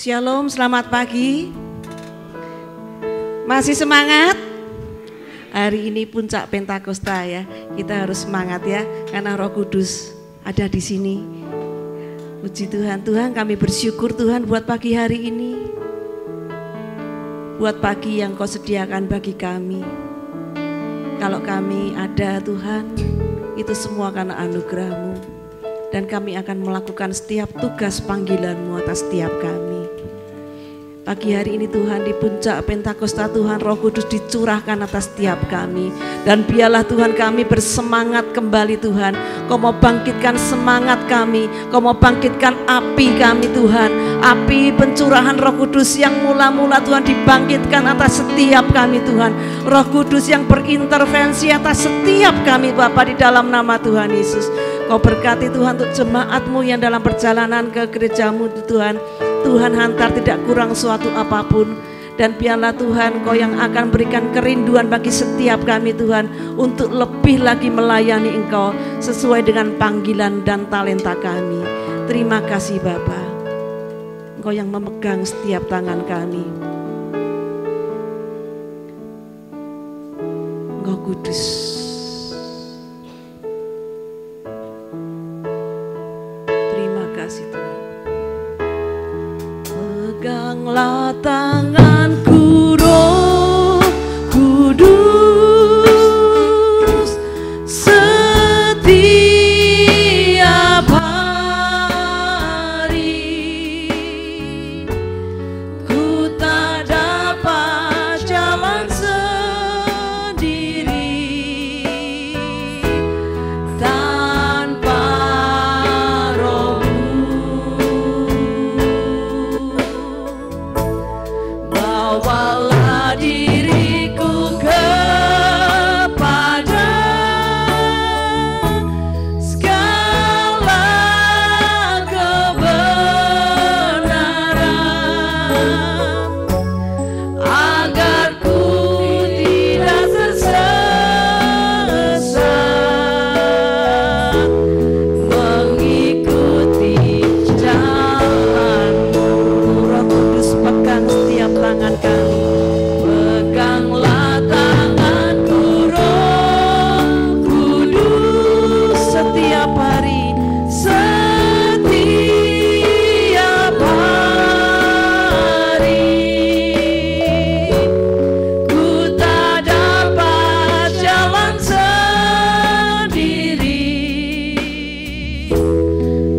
Shalom, selamat pagi. Masih semangat? Hari ini puncak Pentakosta ya. Kita harus semangat ya, karena Roh Kudus ada di sini. Puji Tuhan, Tuhan kami bersyukur Tuhan buat pagi hari ini. Buat pagi yang Kau sediakan bagi kami. Kalau kami ada Tuhan, itu semua karena anugerah-Mu. Dan kami akan melakukan setiap tugas panggilan-Mu atas setiap kami. Pagi hari ini Tuhan di puncak Pentakosta Tuhan Roh Kudus dicurahkan atas setiap kami. Dan biarlah Tuhan kami bersemangat kembali Tuhan. Kau mau bangkitkan semangat kami. Kau mau bangkitkan api kami Tuhan. Api pencurahan Roh Kudus yang mula-mula Tuhan dibangkitkan atas setiap kami Tuhan. Roh Kudus yang berintervensi atas setiap kami Bapa di dalam nama Tuhan Yesus. Kau berkati Tuhan untuk jemaat-Mu yang dalam perjalanan ke gereja-Mu Tuhan. Tuhan hantar tidak kurang suatu apapun. Dan biarlah Tuhan Kau yang akan berikan kerinduan bagi setiap kami Tuhan. Untuk lebih lagi melayani Engkau sesuai dengan panggilan dan talenta kami. Terima kasih Bapa. Engkau yang memegang setiap tangan kami. Engkau kudus. Terima kasih Tuhan. Peganglah tanganku Roh Kudus setiap hari. Ku tak dapat jalan sendiri tanpa bawalah diriku kepada segala kebenaran, agar ku tidak tersesat mengikuti jalan-Mu. Roh Kudus pegang setiap tangan kami. Peganglah tanganku Roh Kudus setiap hari. Setiap hari ku tak dapat jalan sendiri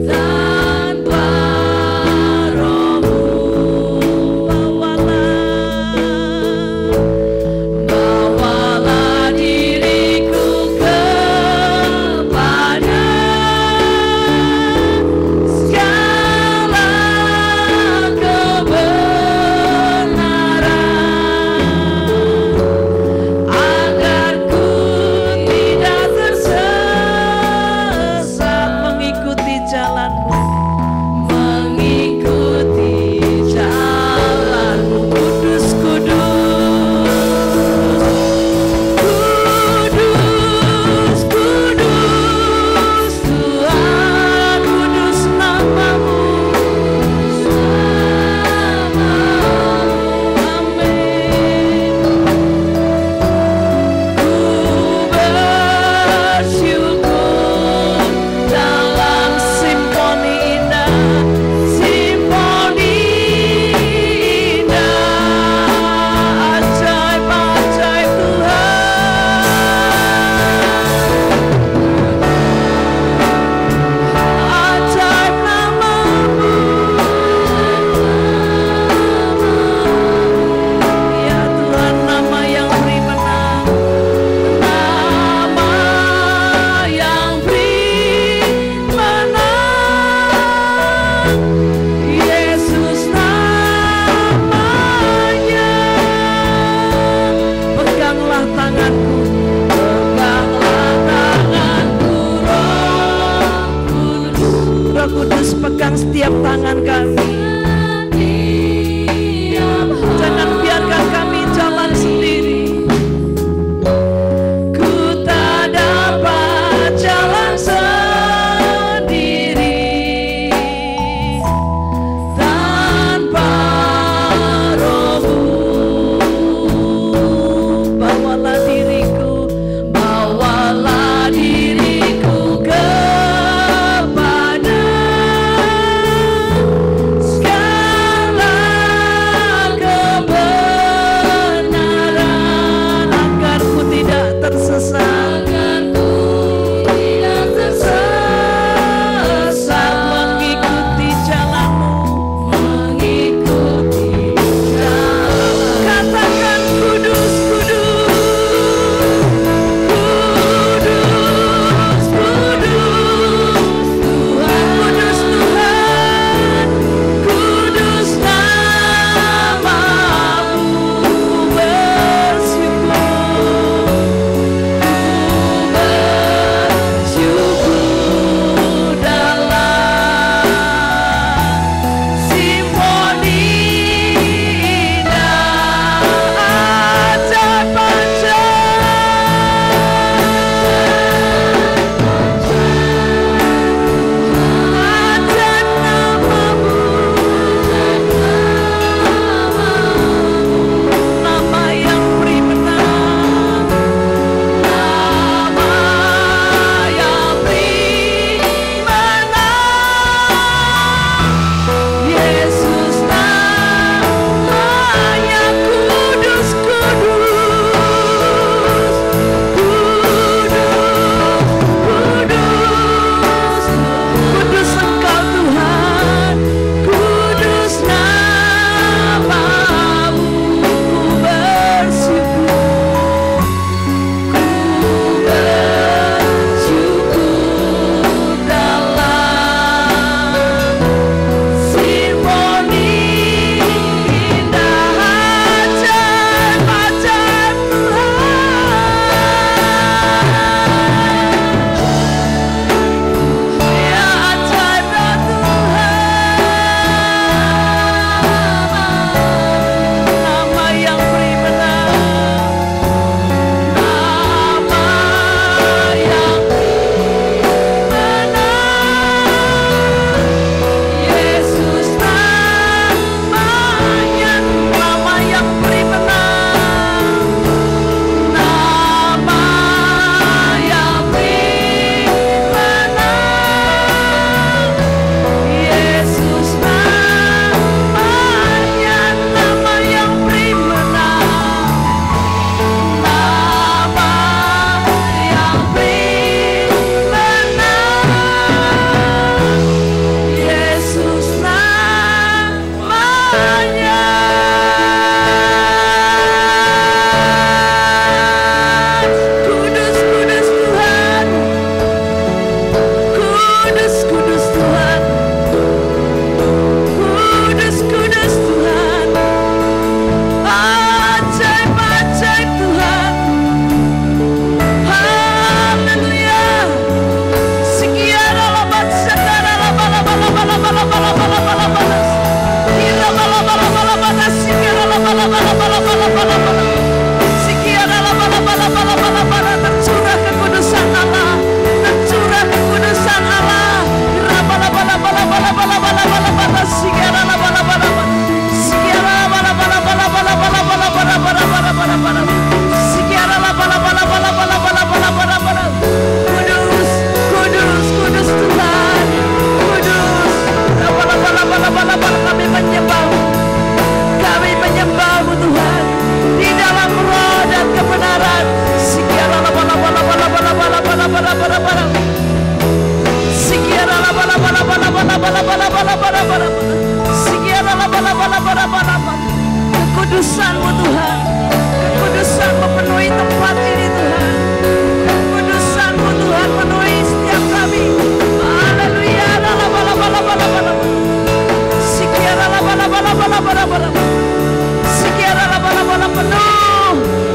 tanpa Roh-Mu. Bawalah diriku kepada segala kebenaran, agar ku tidak tersesat mengikuti jalan-Mu. Mengikuti jalan-Mu. Kudus, kudus, kudus, kudus, Tuhan, kudus nama-Mu. Amin. Ku bersyukur dalam simfoni indah, simfoni indah, ajaib-ajaib Tuhan, ajaib nama-Mu. Ya Tuhan, nama yang beri menang, nama yang beri menang, Yesus namanya. Peganglah tanganku, peganglah tanganku Roh Kudus. Roh Kudus pegang setiap tangan kami. Jangan biarkan kami jalan sendiri. Ku tak dapat jalan sendiri tanpa kekudusan-Mu Tuhan. Kekudusan-Mu penuhi tempat ini Tuhan. Kekudusan-Mu Tuhan penuhi setiap kami. Haleluya.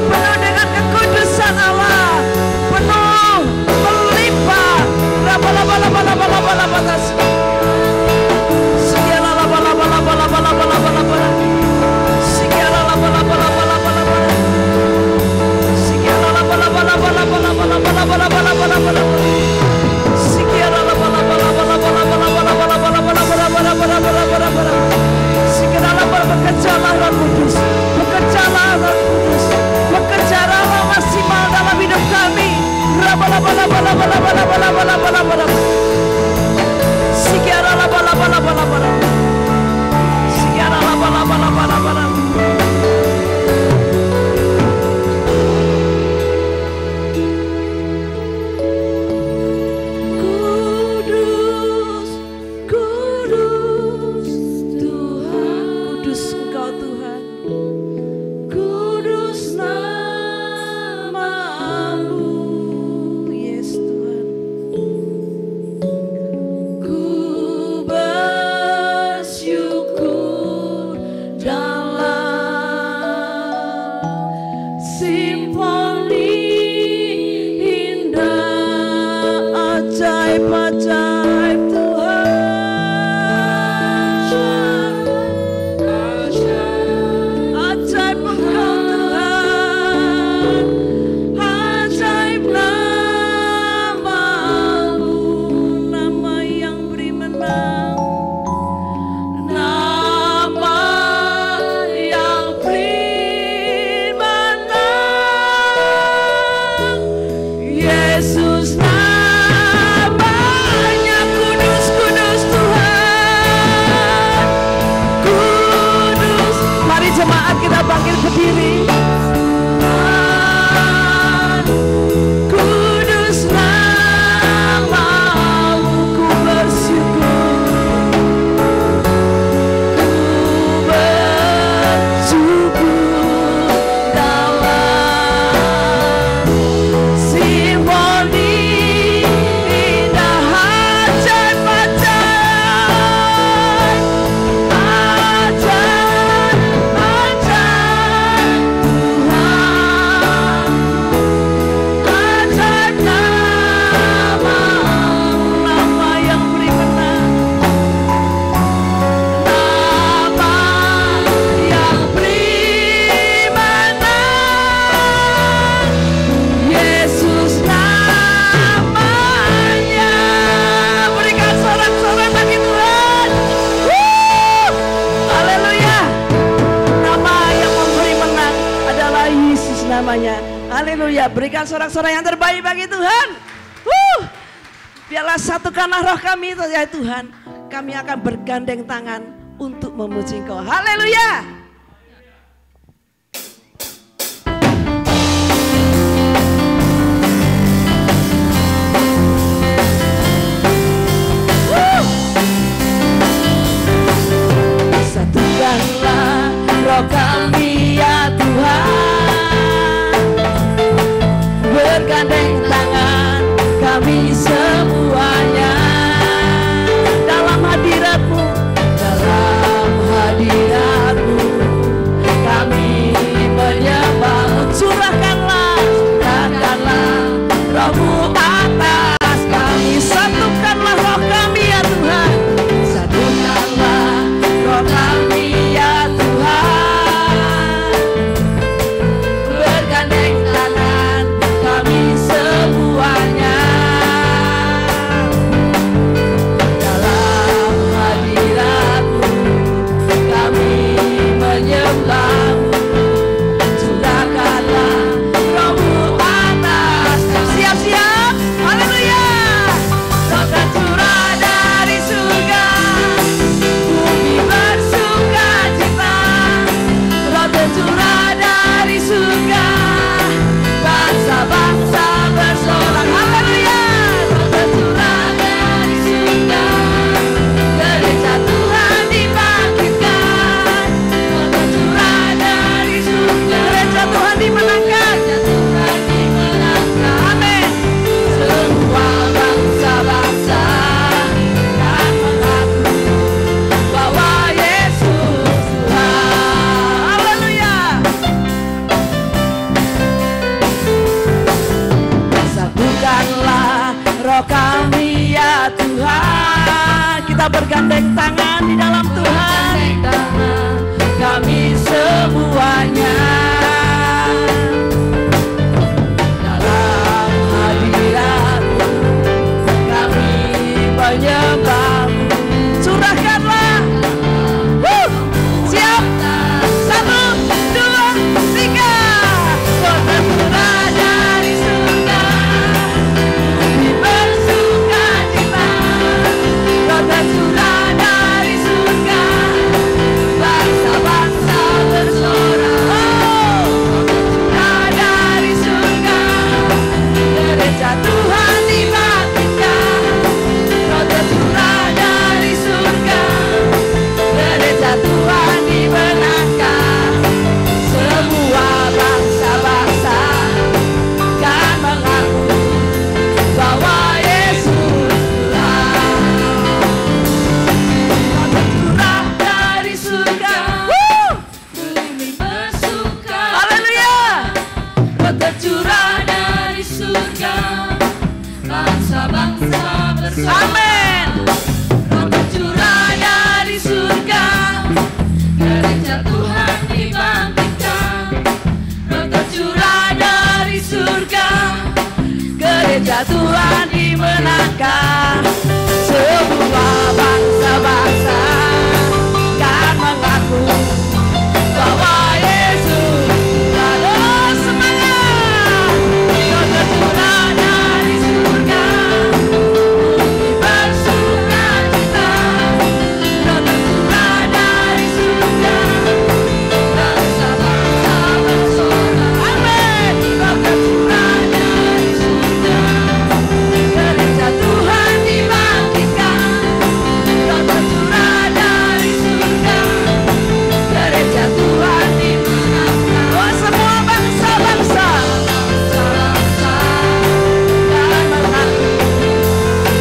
Penuh dengan kekudusan Allah. Penuh melimpah. Bekerjalah Roh Kudus, bekerjalah Roh Kudus, bekerjalah maksimal dalam hidup kami. Kudus, kudus Tuhan, kudus Engkau Tuhan, kudus nama-Mu, yes Tuhan. Ku bersyukur dalam simfoni indah, ajaib-ajaib Tuhan. Ajaib Engkau Tuhan, ajaib nama-Mu, nama yang beri menang, nama yang beri menang, Yesus namanya. Kudus, kudus Tuhan, kudus. Mari jemaat kita bangkit berdiri. Kudus nama-Mu, ku bersyukur, ku bersyukur dalam simfoni indah, ajaib-ajaib, ajaib-ajaib Tuhan, ajaib nama-Mu, nama yang beri menang, nama yang beri menang, Yesus namanya. Berikan sorak-sorai bagi Tuhan. Haleluya. Nama yang memberi menang adalah Yesus namanya. Haleluya. Berikan sorak-sorai yang terbaik bagi Tuhan. Biarlah satukanlah roh kami ya Tuhan. Kami akan bergandeng tangan untuk memuji Engkau. Haleluya. Satukanlah roh kami ya Tuhan, bergandeng tangan kami semuanya dalam hadirat-Mu, dalam hadirat-Mu kami menyembah-Mu. Curahkanlah, curahkanlah roh-Mu atas kami. Satukanlah roh kami ya Tuhan, satukanlah roh kami ya Tuhan, Amin. Roh tercurah dari surga, gereja Tuhan dibangkitkan. Roh tercurah dari surga, gereja Tuhan dimenangkan. Semua bangsa-bangsa kan mengaku bahwa Yesus Tuhan. Semangat! Roh tercurah dari surga, bumi bersukacita. Roh tercurah dari surga, bangsa-bangsa bersorak. Amin. Roh tercurah dari surga, gereja Tuhan dibangkitkan. Roh tercurah dari surga, gereja Tuhan dimenangkan. Oh, semua bangsa-bangsa dan mengaku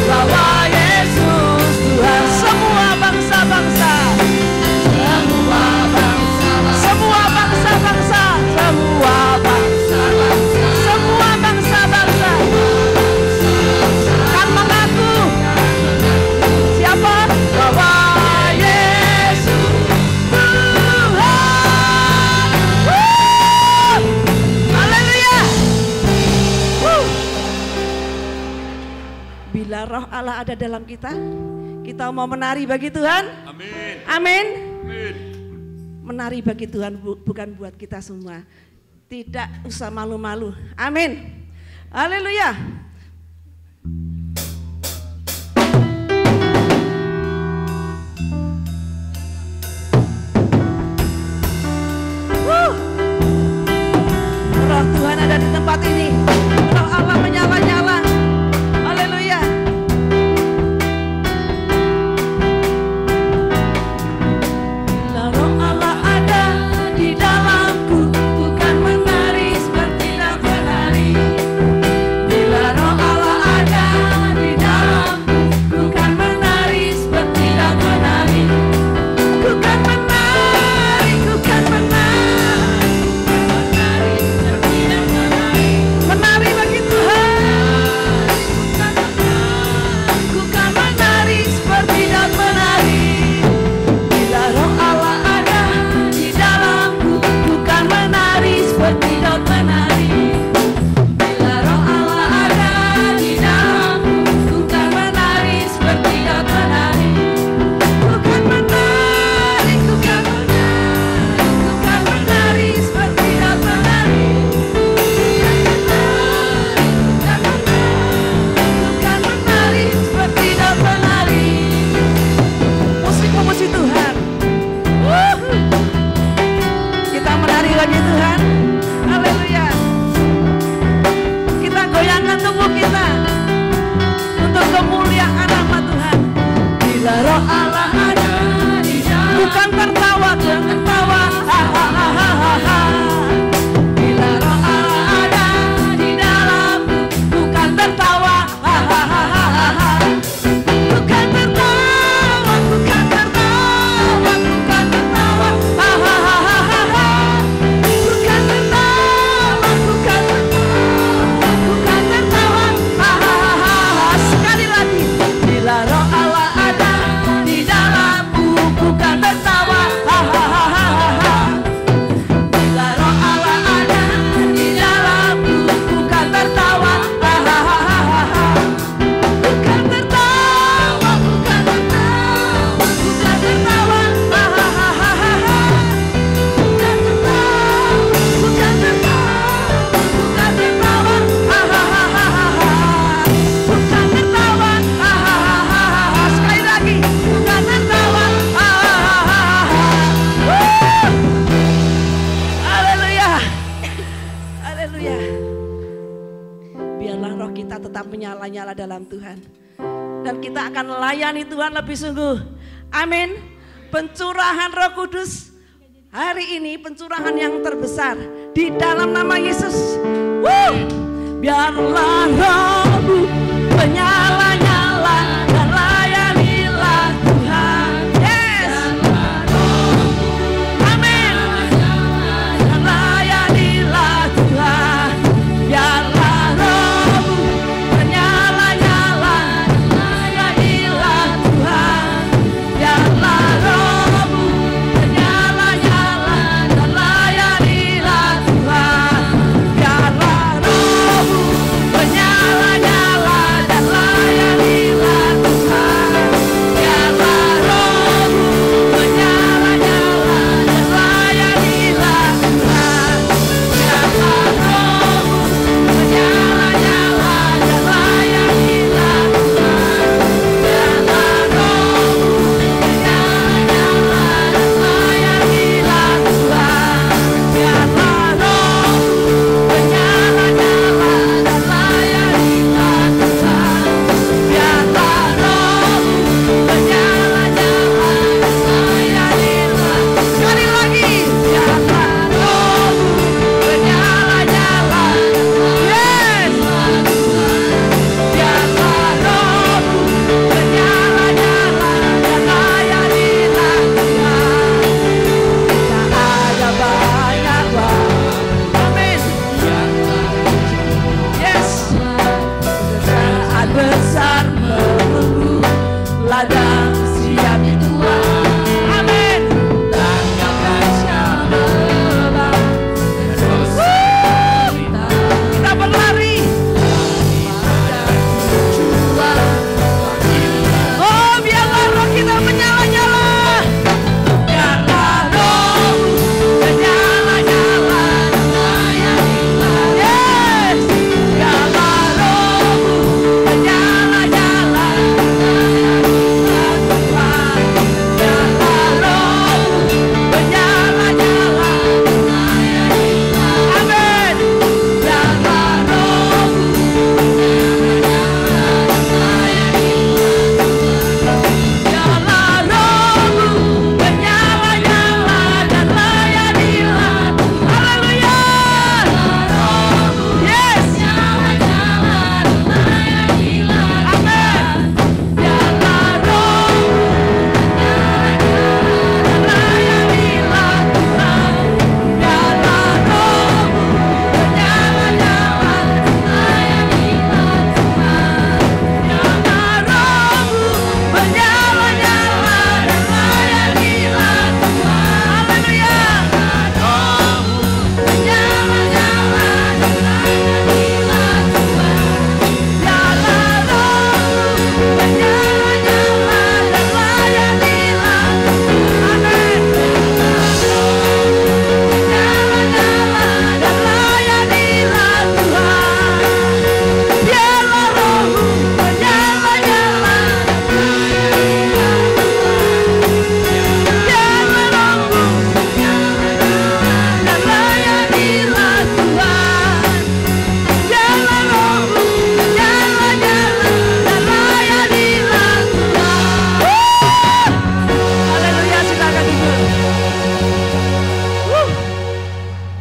bahwa Yesus Tuhan. Semua bangsa-bangsa, semua bangsa-bangsa, semua bangsa-bangsa, semua bangsa-bangsa kan mengaku siapa? Bahwa Yesus Tuhan. Haleluya. Bila roh Allah ada dalam kita, kita mau menari bagi Tuhan. Amin. Amin. Amin. Menari bagi Tuhan bukan buat kita semua. Tidak usah malu-malu. Amin. Haleluya. Roh Tuhan ada di tempat ini. Roh Allah menyala-nyala. Haleluya. Bila roh Allah ada di dalamku, bukan menari seperti dan menari. Bila roh Allah ada di dalamku, bukan menari seperti dan menari. Ku kan menari, ku kan menari, menari seperti dan menari. Menari bagi Tuhan. Ku kan menari seperti dan menari. Bila roh Allah ada di dalamku, bukan menari seperti dan menari. Bila roh Allah ada di dalamku, bukan menari seperti dan menari. Ku kan menari, ku kan menari, ku kan menari seperti dan menari. Bukan menari seperti dan menari. Musik memuji Tuhan. Kita menari bagi Tuhan. Haleluya. Kita goyangkan tubuh kita untuk kemuliaan nama Tuhan. Bila roh Allah ada di dalam, Bukan tertawa, Tuhan tertawa. Hahaha. bila roh Allah ada di dalamku, bukan tertawa, hahaha. Bukan tertawa, bukan tertawa, bukan tertawa, hahaha. Bukan tertawa, bukan tertawa, bukan tertawa, hahaha. Sekali lagi, bila roh Allah ada di dalamku, bukan tertawa, hahaha. Bila roh Allah ada di dalamku, bukan tertawa, hahaha. Bukan tertawa, bukan tertawa, bukan tertawa, hahaha. Bukan tertawa, bukan tertawa, bukan tertawa, hahaha. Bukan tertawa, hahaha. Sekali lagi, bukan tertawa, hahaha. Haleluya. Haleluya. Biarlah roh kita tetap menyala-nyala dalam Tuhan. Dan kita akan melayani Tuhan lebih sungguh. Amin. Pencurahan Roh Kudus hari ini, pencurahan yang terbesar di dalam nama Yesus. Biarlah rohmu menyala-nyala dan layanilah Tuhan. Yes. Amin. Dan layanilah Tuhan. Biarlah rohmu menyala-nyala dan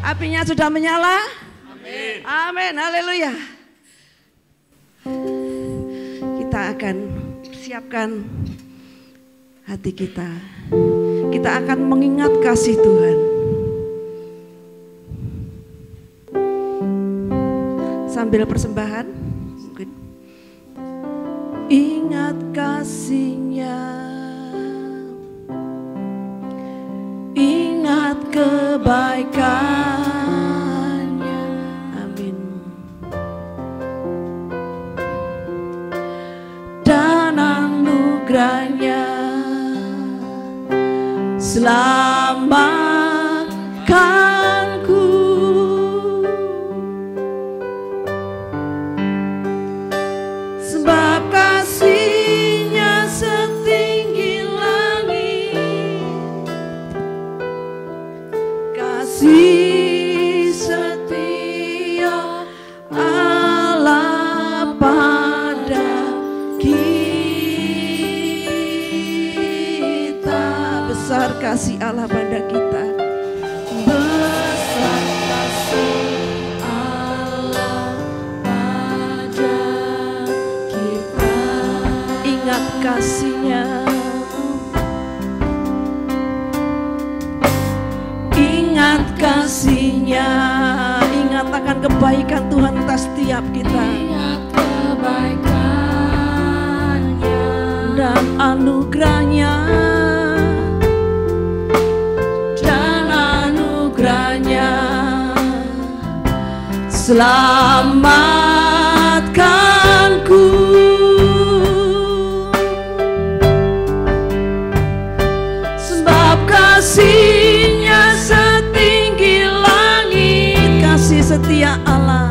Apinya sudah menyala? Amin. Amin, haleluya. Kita akan siapkan hati kita. Kita akan mengingat kasih Tuhan. Sambil persembahan, mungkin. Ingat kasih-Nya, ingat kebaikan-Nya. Amin. Dan anugerah-Nya selamatkanku. Sebab kasih-Nya setinggi langit, kasih setia Allah pada kita. Besar kasih Allah pada kita. Besar kasih Allah pada kita. Ingat kasih-Nya, ingat kasih-Nya, ingat akan kebaikan Tuhan atas setiap kita. Ingat kebaikan-Nya Dan anugerah-Nya, dan anugerah-Nya selamatkanku. Sebab kasih-Nya setinggi langit, kasih setia Allah,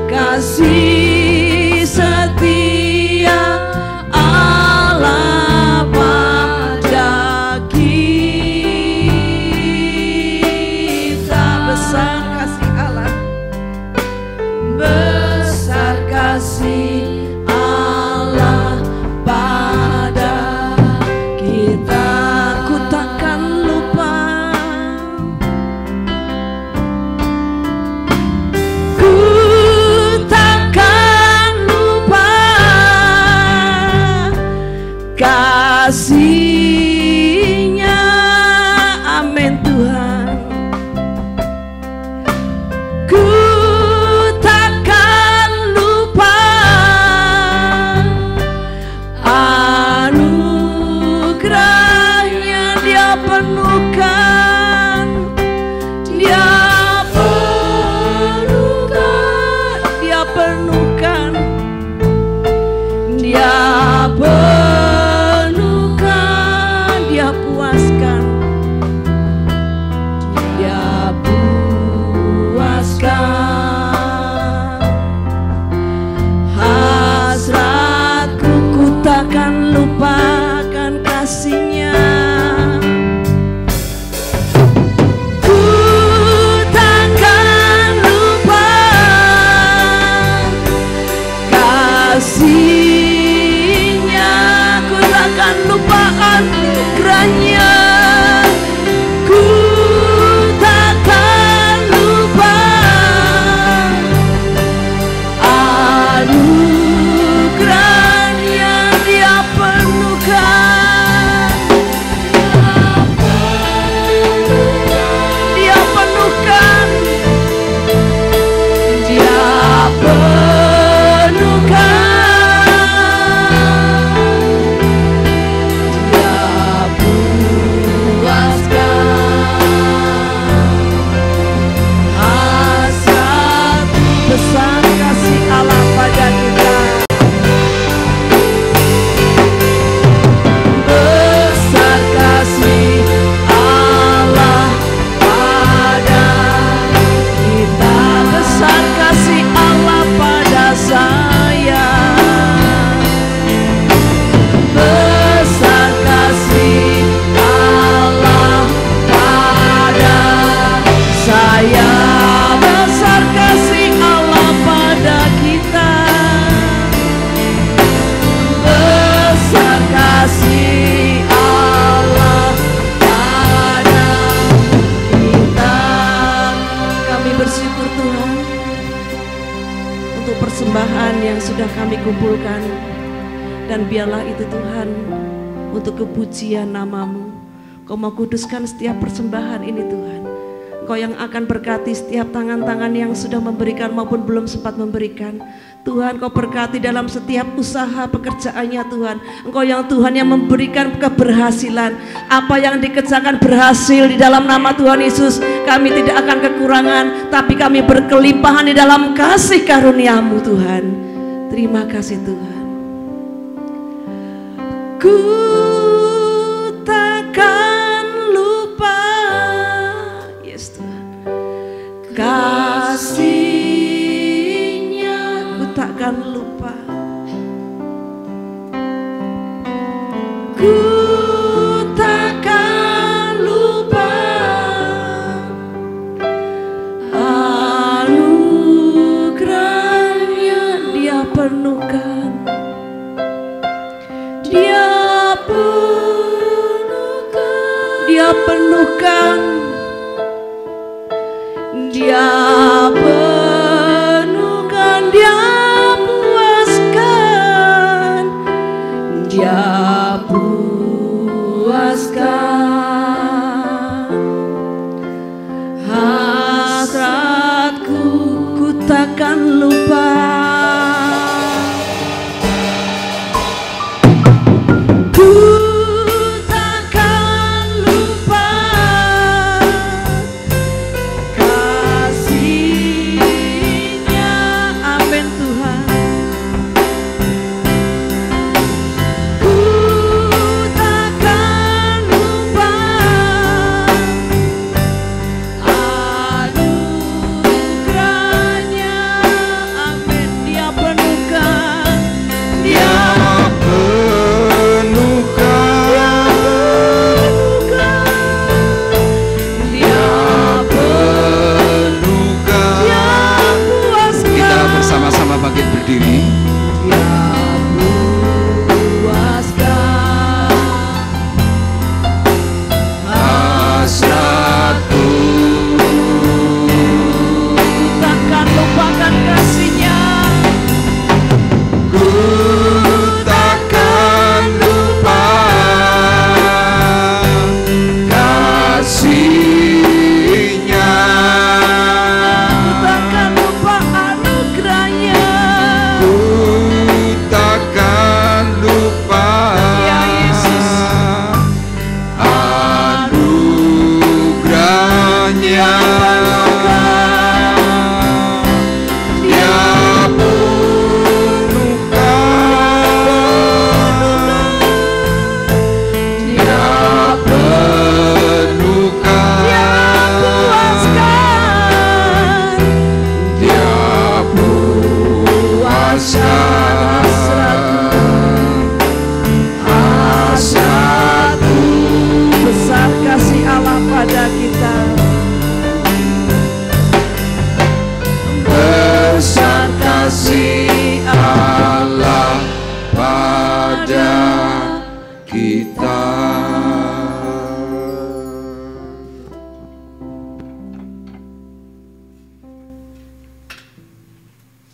kasih setia Allah pada kita. Besar kasih Allah, persembahan yang sudah kami kumpulkan. Dan biarlah itu Tuhan untuk kepujian nama-Mu. Kau mau kuduskan setiap persembahan ini Tuhan. Kau yang akan berkati setiap tangan-tangan yang sudah memberikan maupun belum sempat memberikan. Tuhan, Kau berkati dalam setiap usaha pekerjaannya Tuhan. Engkau yang Tuhan yang memberikan keberhasilan. Apa yang dikerjakan berhasil di dalam nama Tuhan Yesus. Kami tidak akan kekurangan, tapi kami berkelimpahan di dalam kasih karunia-Mu Tuhan. Terima kasih Tuhan. Ku takkan lupa, yes Tuhan, kasih-Nya, ku takkan lupa. Ku takkan lupa anugerah-Nya, Dia penuhkan. Dia penuhkan, Dia penuhkan, Dia puaskan, Dia puaskan hasratku, ku takkan lupa.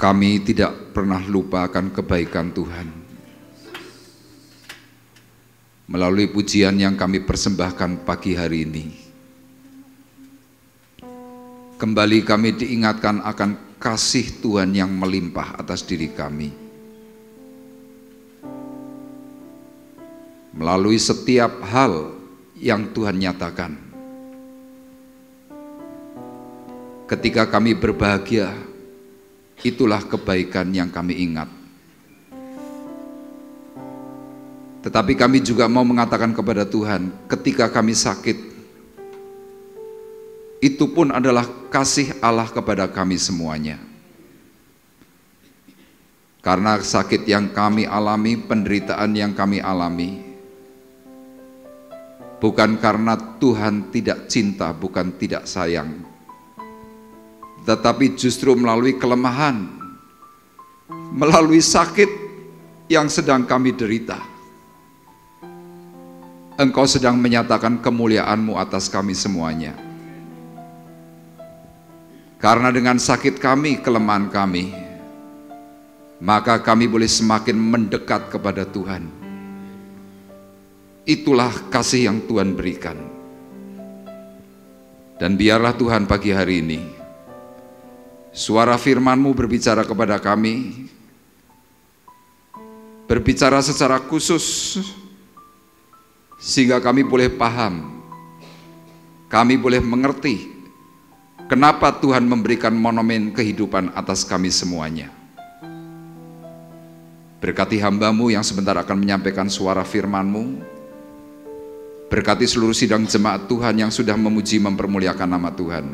Kami tidak pernah lupa akan kebaikan Tuhan. Melalui pujian yang kami persembahkan pagi hari ini, kembali kami diingatkan akan kasih Tuhan yang melimpah atas diri kami. Melalui setiap hal yang Tuhan nyatakan. Ketika kami berbahagia, itulah kebaikan yang kami ingat. Tetapi kami juga mau mengatakan kepada Tuhan, ketika kami sakit, itu pun adalah kasih Allah kepada kami semuanya. Karena sakit yang kami alami, penderitaan yang kami alami, bukan karena Tuhan tidak cinta, bukan tidak sayang, tetapi justru melalui kelemahan, melalui sakit yang sedang kami derita, Engkau sedang menyatakan kemuliaan-Mu atas kami semuanya. Karena dengan sakit kami, kelemahan kami, maka kami boleh semakin mendekat kepada Tuhan. Itulah kasih yang Tuhan berikan. Dan biarlah Tuhan pagi hari ini, suara firman-Mu berbicara kepada kami, berbicara secara khusus, sehingga kami boleh paham, kami boleh mengerti, kenapa Tuhan memberikan monumen kehidupan atas kami semuanya. Berkati hamba-Mu yang sebentar akan menyampaikan suara firman-Mu. Berkati seluruh sidang jemaat Tuhan yang sudah memuji mempermuliakan nama Tuhan.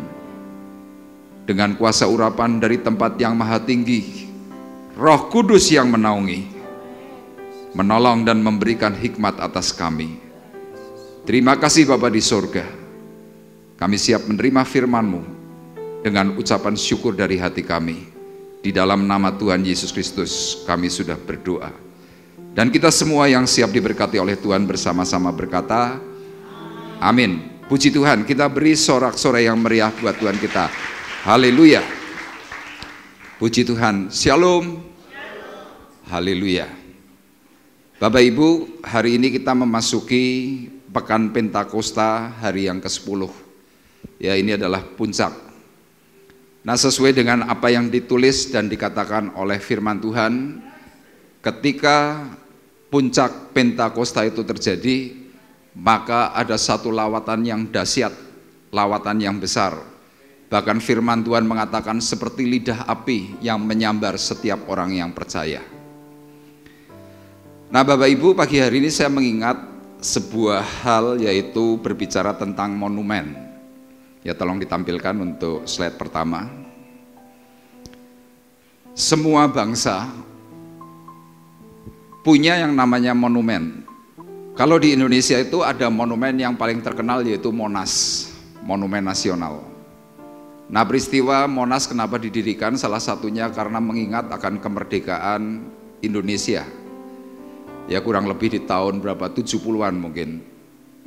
Dengan kuasa urapan dari tempat yang maha tinggi, Roh Kudus yang menaungi, menolong dan memberikan hikmat atas kami. Terima kasih Bapa di sorga. Kami siap menerima firman-Mu dengan ucapan syukur dari hati kami. Di dalam nama Tuhan Yesus Kristus kami sudah berdoa. Dan kita semua yang siap diberkati oleh Tuhan bersama-sama berkata, amin. Puji Tuhan, kita beri sorak-sorai yang meriah buat Tuhan kita. Haleluya. Puji Tuhan. Shalom. Haleluya. Bapak Ibu, hari ini kita memasuki Pekan Pentakosta, hari yang ke-10. Ya, ini adalah puncak. Nah, sesuai dengan apa yang ditulis dan dikatakan oleh firman Tuhan, ketika puncak Pentakosta itu terjadi, maka ada satu lawatan yang dahsyat, lawatan yang besar. Bahkan firman Tuhan mengatakan seperti lidah api yang menyambar setiap orang yang percaya. Nah, Bapak Ibu, pagi hari ini saya mengingat sebuah hal, yaitu berbicara tentang monumen. Ya, tolong ditampilkan untuk slide pertama. Semua bangsa punya yang namanya monumen. Kalau di Indonesia itu ada monumen yang paling terkenal, yaitu Monas, monumen nasional. Nah, peristiwa Monas kenapa didirikan? Salah satunya karena mengingat akan kemerdekaan Indonesia. Ya, kurang lebih di tahun berapa, 70-an mungkin.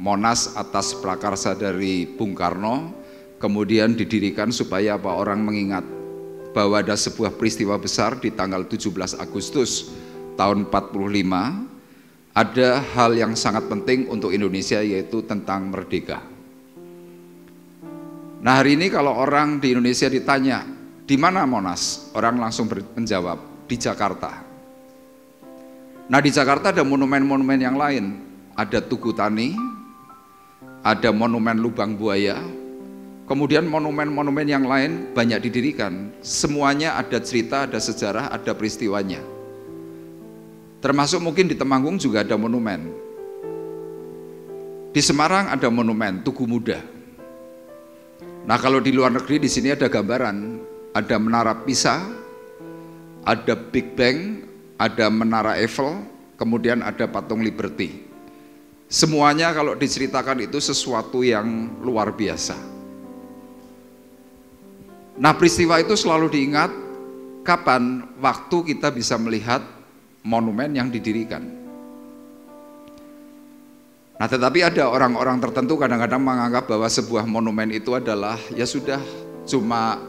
Monas atas prakarsa dari Bung Karno kemudian didirikan supaya apa, orang mengingat bahwa ada sebuah peristiwa besar di tanggal 17 Agustus tahun 45, ada hal yang sangat penting untuk Indonesia, yaitu tentang merdeka. Nah, hari ini kalau orang di Indonesia ditanya, di mana Monas? Orang langsung menjawab, di Jakarta. Nah, di Jakarta ada monumen-monumen yang lain. Ada Tugu Tani, ada monumen Lubang Buaya, kemudian monumen-monumen yang lain banyak didirikan. Semuanya ada cerita, ada sejarah, ada peristiwanya. Termasuk mungkin di Temanggung juga ada monumen. Di Semarang ada monumen Tugu Muda. Nah, kalau di luar negeri di sini ada gambaran, ada Menara Pisa, ada Big Bang, ada Menara Eiffel, kemudian ada Patung Liberty. Semuanya kalau diceritakan itu sesuatu yang luar biasa. Nah, peristiwa itu selalu diingat kapan waktu kita bisa melihat monumen yang didirikan. Nah, tetapi ada orang-orang tertentu kadang-kadang menganggap bahwa sebuah monumen itu adalah ya sudah cuma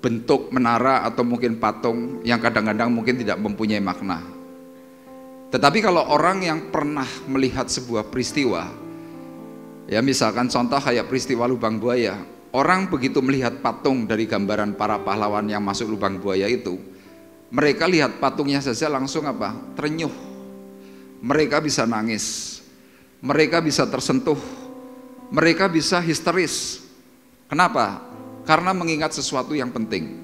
bentuk menara atau mungkin patung yang kadang-kadang mungkin tidak mempunyai makna. Tetapi kalau orang yang pernah melihat sebuah peristiwa, ya misalkan contoh kayak peristiwa Lubang Buaya, orang begitu melihat patung dari gambaran para pahlawan yang masuk lubang buaya itu, mereka lihat patungnya saja langsung apa? Terenyuh. Mereka bisa nangis, mereka bisa tersentuh, mereka bisa histeris. Kenapa? Karena mengingat sesuatu yang penting.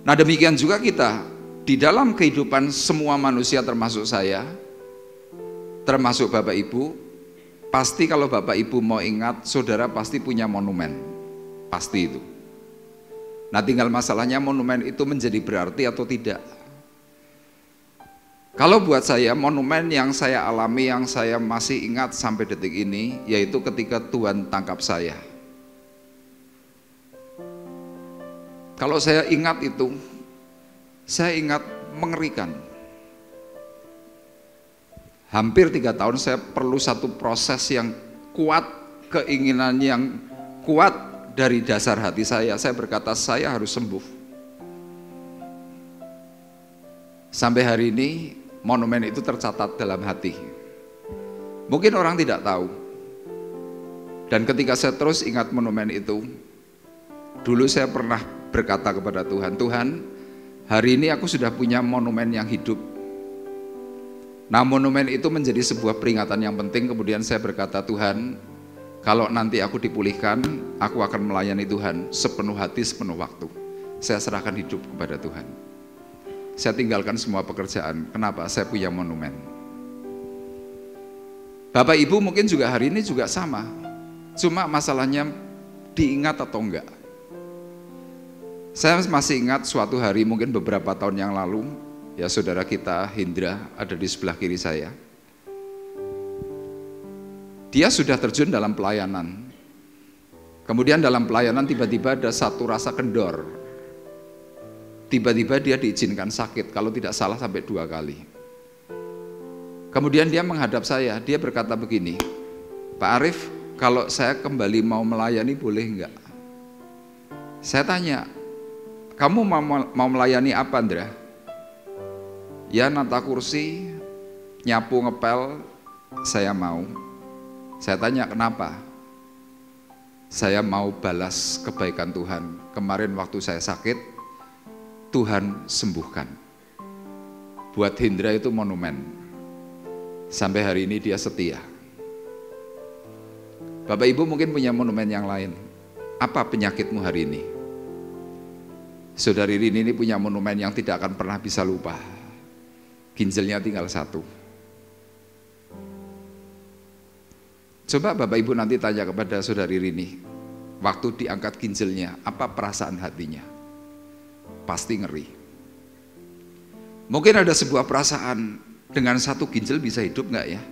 Nah, demikian juga kita, di dalam kehidupan semua manusia termasuk saya, termasuk Bapak Ibu, pasti kalau Bapak Ibu mau ingat, saudara pasti punya monumen. Pasti itu. Nah, tinggal masalahnya monumen itu menjadi berarti atau tidak. Kalau buat saya, monumen yang saya alami, yang saya masih ingat sampai detik ini, yaitu ketika Tuhan tangkap saya. Kalau saya ingat itu, saya ingat mengerikan. Hampir 3 tahun saya perlu satu proses yang kuat, keinginan yang kuat dari dasar hati saya. Saya berkata, saya harus sembuh. Sampai hari ini monumen itu tercatat dalam hati. Mungkin orang tidak tahu. Dan ketika saya terus ingat monumen itu, dulu saya pernah berkata kepada Tuhan, Tuhan, hari ini aku sudah punya monumen yang hidup. Nah, monumen itu menjadi sebuah peringatan yang penting. Kemudian saya berkata, Tuhan, kalau nanti aku dipulihkan, aku akan melayani Tuhan sepenuh hati, sepenuh waktu. Saya serahkan hidup kepada Tuhan. Saya tinggalkan semua pekerjaan. Kenapa? Saya punya monumen. Bapak Ibu mungkin juga hari ini juga sama. Cuma masalahnya diingat atau enggak. Saya masih ingat suatu hari mungkin beberapa tahun yang lalu, ya saudara kita Hindra ada di sebelah kiri saya. Dia sudah terjun dalam pelayanan. Kemudian dalam pelayanan tiba-tiba ada satu rasa kendor. Tiba-tiba dia diizinkan sakit, kalau tidak salah sampai 2 kali. Kemudian dia menghadap saya, dia berkata begini, Pak Arief, kalau saya kembali mau melayani boleh enggak? Saya tanya, kamu mau melayani apa, Andra? Ya, nata kursi, nyapu ngepel, saya mau. Saya tanya, kenapa? Saya mau balas kebaikan Tuhan. Kemarin waktu saya sakit, Tuhan sembuhkan. Buat Hindra itu monumen. Sampai hari ini dia setia. Bapak Ibu mungkin punya monumen yang lain. Apa penyakitmu hari ini? Saudari Rini ini punya monumen yang tidak akan pernah bisa lupa. Ginjalnya tinggal 1. Coba Bapak Ibu nanti tanya kepada saudari Rini, waktu diangkat ginjalnya, apa perasaan hatinya? Pasti ngeri. Mungkin ada sebuah perasaan, dengan 1 ginjal bisa hidup enggak ya?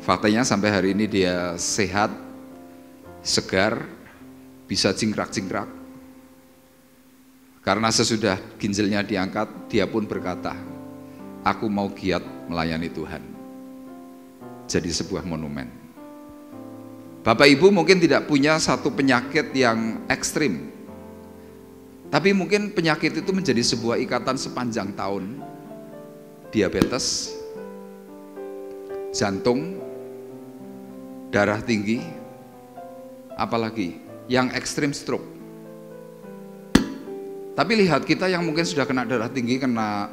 Faktanya sampai hari ini dia sehat, segar, bisa cingkrak-cingkrak. Karena sesudah ginjalnya diangkat, dia pun berkata, aku mau giat melayani Tuhan. Jadi sebuah monumen. Bapak Ibu mungkin tidak punya satu penyakit yang ekstrim, tapi mungkin penyakit itu menjadi sebuah ikatan sepanjang tahun. Diabetes, jantung, darah tinggi, apalagi yang ekstrim stroke. Tapi lihat kita yang mungkin sudah kena darah tinggi, kena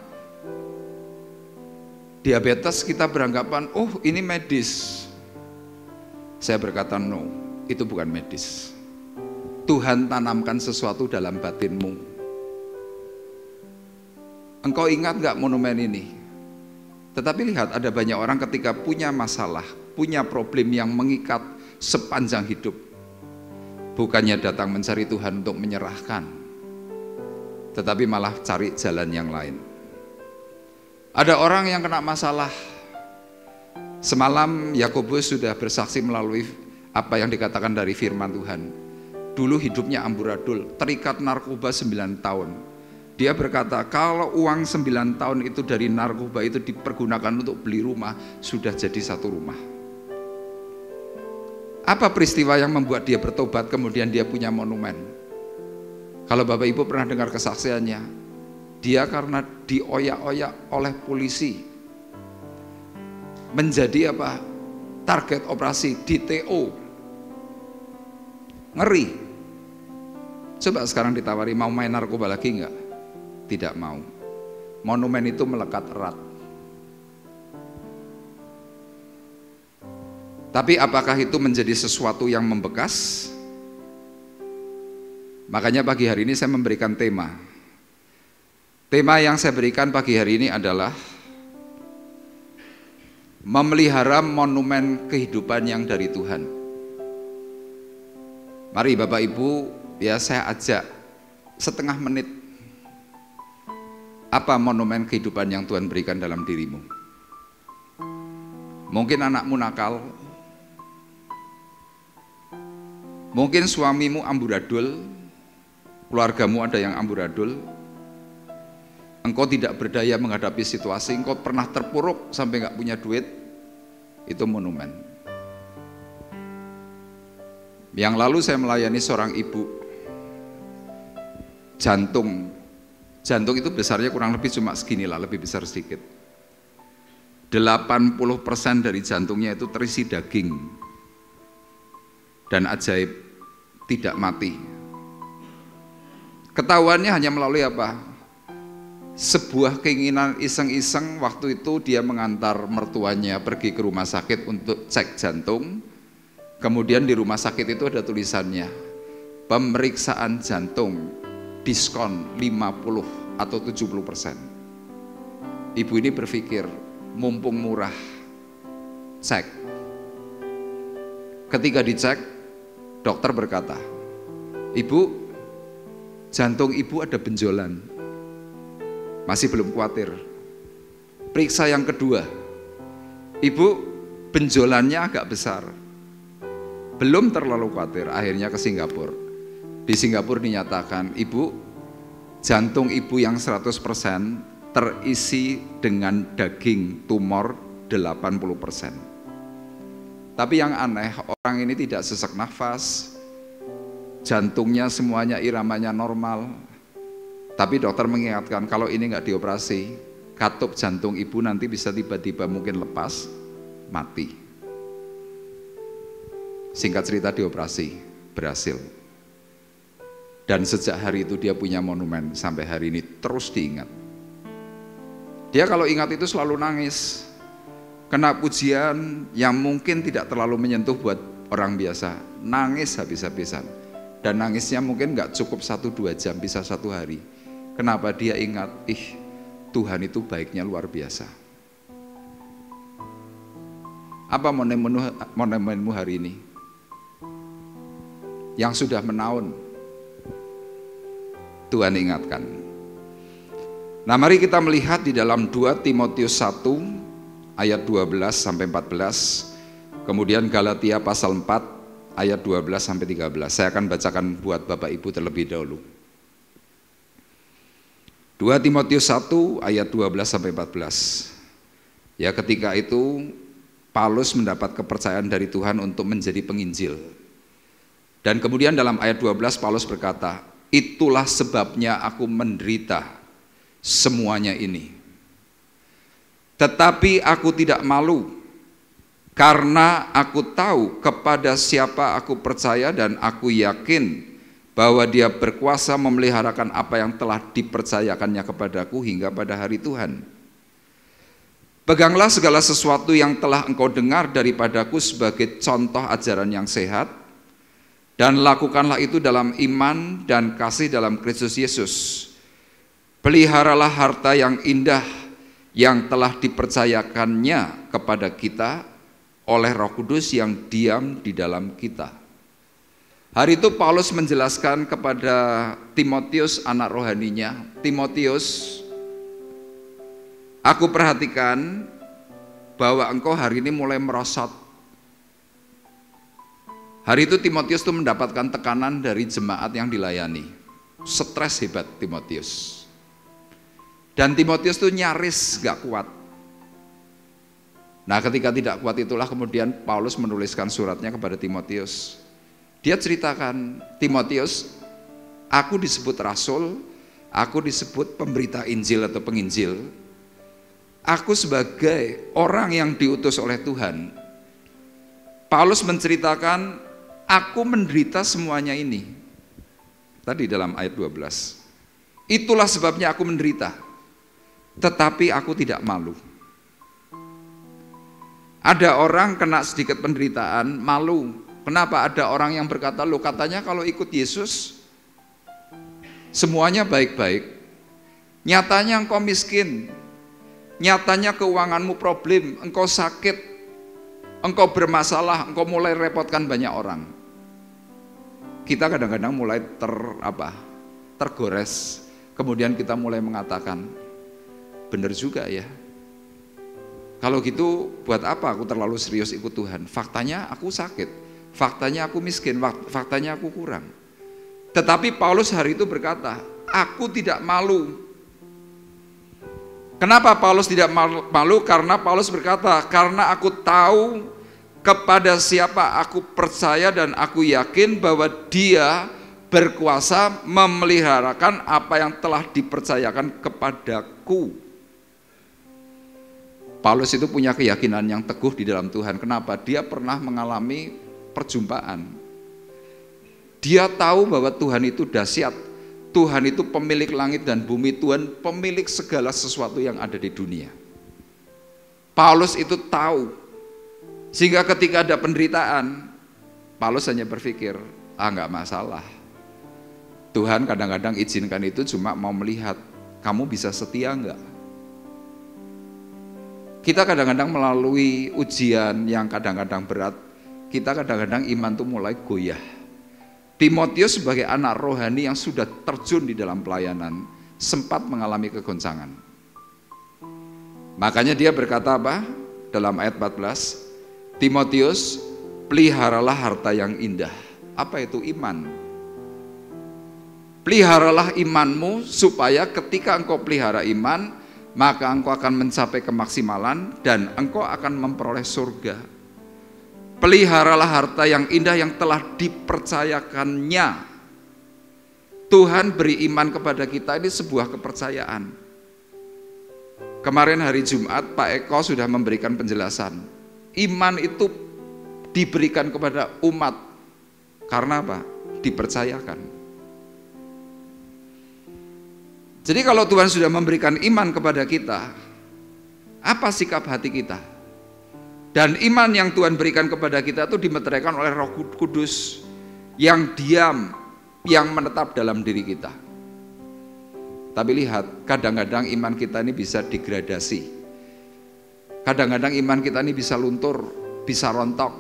diabetes, kita beranggapan, oh ini medis. Saya berkata, no, itu bukan medis. Tuhan tanamkan sesuatu dalam batinmu. Engkau ingat gak monumen ini? Tetapi lihat, ada banyak orang ketika punya masalah, punya problem yang mengikat sepanjang hidup, bukannya datang mencari Tuhan untuk menyerahkan, tetapi malah cari jalan yang lain. Ada orang yang kena masalah. Semalam Yakobus sudah bersaksi melalui apa yang dikatakan dari firman Tuhan. Dulu hidupnya amburadul, terikat narkoba 9 tahun. Dia berkata, kalau uang 9 tahun itu dari narkoba itu dipergunakan untuk beli rumah, sudah jadi 1 rumah. Apa peristiwa yang membuat dia bertobat, kemudian dia punya monumen? Kalau Bapak Ibu pernah dengar kesaksiannya, dia karena dioyak-oyak oleh polisi, menjadi apa? Target operasi DTO. Ngeri. Coba sekarang ditawari, mau main narkoba lagi enggak? Tidak mau. Monumen itu melekat erat. Tapi apakah itu menjadi sesuatu yang membekas? Makanya pagi hari ini saya memberikan tema. Tema yang saya berikan pagi hari ini adalah memelihara monumen kehidupan yang dari Tuhan. Mari Bapak Ibu, ya saya ajak setengah menit. Apa monumen kehidupan yang Tuhan berikan dalam dirimu? Mungkin anakmu nakal, mungkin suamimu amburadul, keluargamu ada yang amburadul, engkau tidak berdaya menghadapi situasi, engkau pernah terpuruk sampai nggak punya duit, itu monumen. Yang lalu saya melayani seorang ibu, jantung Jantung itu besarnya kurang lebih cuma seginilah, lebih besar sedikit. 80% dari jantungnya itu terisi daging. Dan ajaib, tidak mati. Ketahuannya hanya melalui apa? Sebuah keinginan iseng-iseng, waktu itu dia mengantar mertuanya pergi ke rumah sakit untuk cek jantung. Kemudian di rumah sakit itu ada tulisannya, pemeriksaan jantung diskon 50 atau 70%. Ibu ini berpikir, mumpung murah, cek. Ketika dicek, dokter berkata, ibu, jantung ibu ada benjolan. Masih belum khawatir. Periksa yang kedua, ibu, benjolannya agak besar. Belum terlalu khawatir, akhirnya ke Singapura. Di Singapura dinyatakan, ibu, jantung ibu yang 100% terisi dengan daging tumor 80%. Tapi yang aneh, orang ini tidak sesak nafas, jantungnya semuanya iramanya normal. Tapi dokter mengingatkan, kalau ini nggak dioperasi, katup jantung ibu nanti bisa tiba-tiba mungkin lepas, mati. Singkat cerita dioperasi, berhasil. Dan sejak hari itu dia punya monumen, sampai hari ini terus diingat. Dia kalau ingat itu selalu nangis. Kena pujian yang mungkin tidak terlalu menyentuh buat orang biasa. Nangis habis-habisan. Dan nangisnya mungkin gak cukup 1-2 jam, bisa 1 hari. Kenapa dia ingat, Tuhan itu baiknya luar biasa. Apa monumenmu hari ini? Yang sudah menaun, Tuhan ingatkan. Nah, mari kita melihat di dalam 2 Timotius 1 ayat 12 sampai 14, kemudian Galatia pasal 4 ayat 12 sampai 13. Saya akan bacakan buat Bapak Ibu terlebih dahulu. 2 Timotius 1 ayat 12 sampai 14. Ya, ketika itu Paulus mendapat kepercayaan dari Tuhan untuk menjadi penginjil. Dan kemudian dalam ayat 12 Paulus berkata, itulah sebabnya aku menderita semuanya ini. Tetapi aku tidak malu, karena aku tahu kepada siapa aku percaya dan aku yakin bahwa dia berkuasa memeliharakan apa yang telah dipercayakannya kepadaku hingga pada hari Tuhan. Peganglah segala sesuatu yang telah engkau dengar daripadaku sebagai contoh ajaran yang sehat, dan lakukanlah itu dalam iman dan kasih dalam Kristus Yesus. Peliharalah harta yang indah yang telah dipercayakannya kepada kita oleh Roh Kudus yang diam di dalam kita. Hari itu Paulus menjelaskan kepada Timotius anak rohaninya, Timotius, aku perhatikan bahwa engkau hari ini mulai merosot. Hari itu Timotius itu mendapatkan tekanan dari jemaat yang dilayani. Stres hebat Timotius. Dan Timotius itu nyaris gak kuat. Nah, ketika tidak kuat itulah kemudian Paulus menuliskan suratnya kepada Timotius. Dia ceritakan, Timotius, aku disebut rasul, aku disebut pemberita Injil atau penginjil. Aku sebagai orang yang diutus oleh Tuhan. Paulus menceritakan, aku menderita semuanya ini. Tadi dalam ayat 12. Itulah sebabnya aku menderita, tetapi aku tidak malu. Ada orang kena sedikit penderitaan, malu. Kenapa? Ada orang yang berkata, loh katanya kalau ikut Yesus semuanya baik-baik. Nyatanya engkau miskin, nyatanya keuanganmu problem, engkau sakit, engkau bermasalah, engkau mulai repotkan banyak orang. Kita kadang-kadang mulai tergores. Kemudian kita mulai mengatakan, benar juga ya. Kalau gitu buat apa aku terlalu serius ikut Tuhan? Faktanya aku sakit, faktanya aku miskin, faktanya aku kurang. Tetapi Paulus hari itu berkata, aku tidak malu. Kenapa Paulus tidak malu? Karena Paulus berkata, karena aku tahu kepada siapa aku percaya dan aku yakin bahwa dia berkuasa memeliharakan apa yang telah dipercayakan kepadaku. Paulus itu punya keyakinan yang teguh di dalam Tuhan. Kenapa? Dia pernah mengalami perjumpaan. Dia tahu bahwa Tuhan itu dahsyat. Tuhan itu pemilik langit dan bumi, Tuhan pemilik segala sesuatu yang ada di dunia. Paulus itu tahu, sehingga ketika ada penderitaan, Paulus hanya berpikir, nggak masalah. Tuhan kadang-kadang izinkan itu cuma mau melihat, kamu bisa setia nggak? Kita kadang-kadang melalui ujian yang kadang-kadang berat, kita kadang-kadang iman itu mulai goyah. Timotius sebagai anak rohani yang sudah terjun di dalam pelayanan sempat mengalami kegoncangan. Makanya dia berkata apa? Dalam ayat 14, Timotius, peliharalah harta yang indah. Apa itu iman? Peliharalah imanmu supaya ketika engkau pelihara iman, maka engkau akan mencapai kemaksimalan dan engkau akan memperoleh surga. Peliharalah harta yang indah yang telah dipercayakannya. Tuhan beri iman kepada kita, ini sebuah kepercayaan. Kemarin hari Jumat Pak Eko sudah memberikan penjelasan. Iman itu diberikan kepada umat. Karena apa? Dipercayakan. Jadi kalau Tuhan sudah memberikan iman kepada kita, apa sikap hati kita? Dan iman yang Tuhan berikan kepada kita itu dimeteraikan oleh Roh Kudus yang diam, yang menetap dalam diri kita. Tapi lihat, kadang-kadang iman kita ini bisa degradasi. Kadang-kadang iman kita ini bisa luntur, bisa rontok.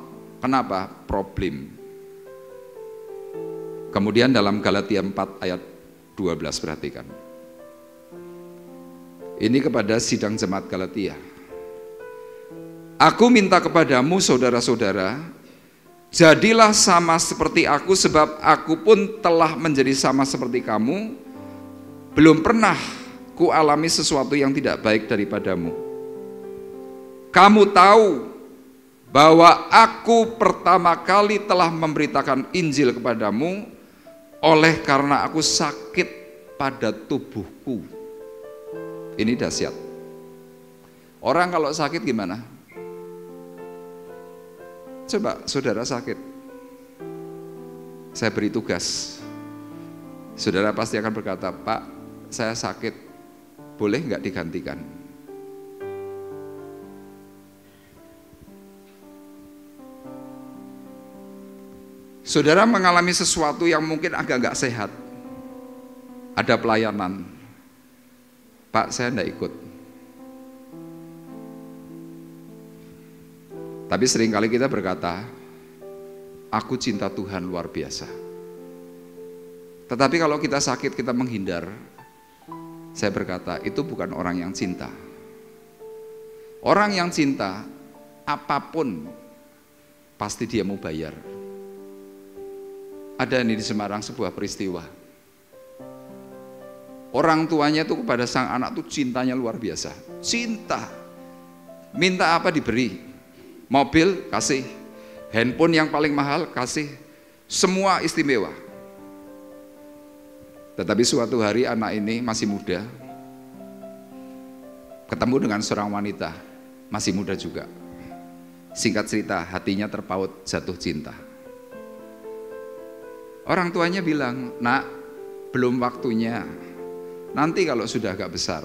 Kenapa? Problem. Kemudian dalam Galatia 4 ayat 12, perhatikan. Ini kepada sidang jemaat Galatia. Aku minta kepadamu saudara-saudara, jadilah sama seperti aku sebab aku pun telah menjadi sama seperti kamu. Belum pernah ku alami sesuatu yang tidak baik daripadamu. Kamu tahu bahwa aku pertama kali telah memberitakan Injil kepadamu oleh karena aku sakit pada tubuhku. Ini dahsyat. Orang kalau sakit gimana? Coba saudara sakit, saya beri tugas, saudara pasti akan berkata, Pak, saya sakit, boleh nggak digantikan? Saudara mengalami sesuatu yang mungkin agak nggak sehat, ada pelayanan, Pak, saya nggak ikut. Tapi seringkali kita berkata, aku cinta Tuhan luar biasa. Tetapi kalau kita sakit, kita menghindar. Saya berkata, itu bukan orang yang cinta. Orang yang cinta, apapun, pasti dia mau bayar. Ada nih di Semarang sebuah peristiwa. Orang tuanya itu kepada sang anak tuh cintanya luar biasa. Cinta. Minta apa diberi. Mobil kasih, handphone yang paling mahal kasih, semua istimewa. Tetapi suatu hari anak ini masih muda, ketemu dengan seorang wanita, masih muda juga. Singkat cerita, hatinya terpaut, jatuh cinta. Orang tuanya bilang, nak, belum waktunya, nanti kalau sudah agak besar,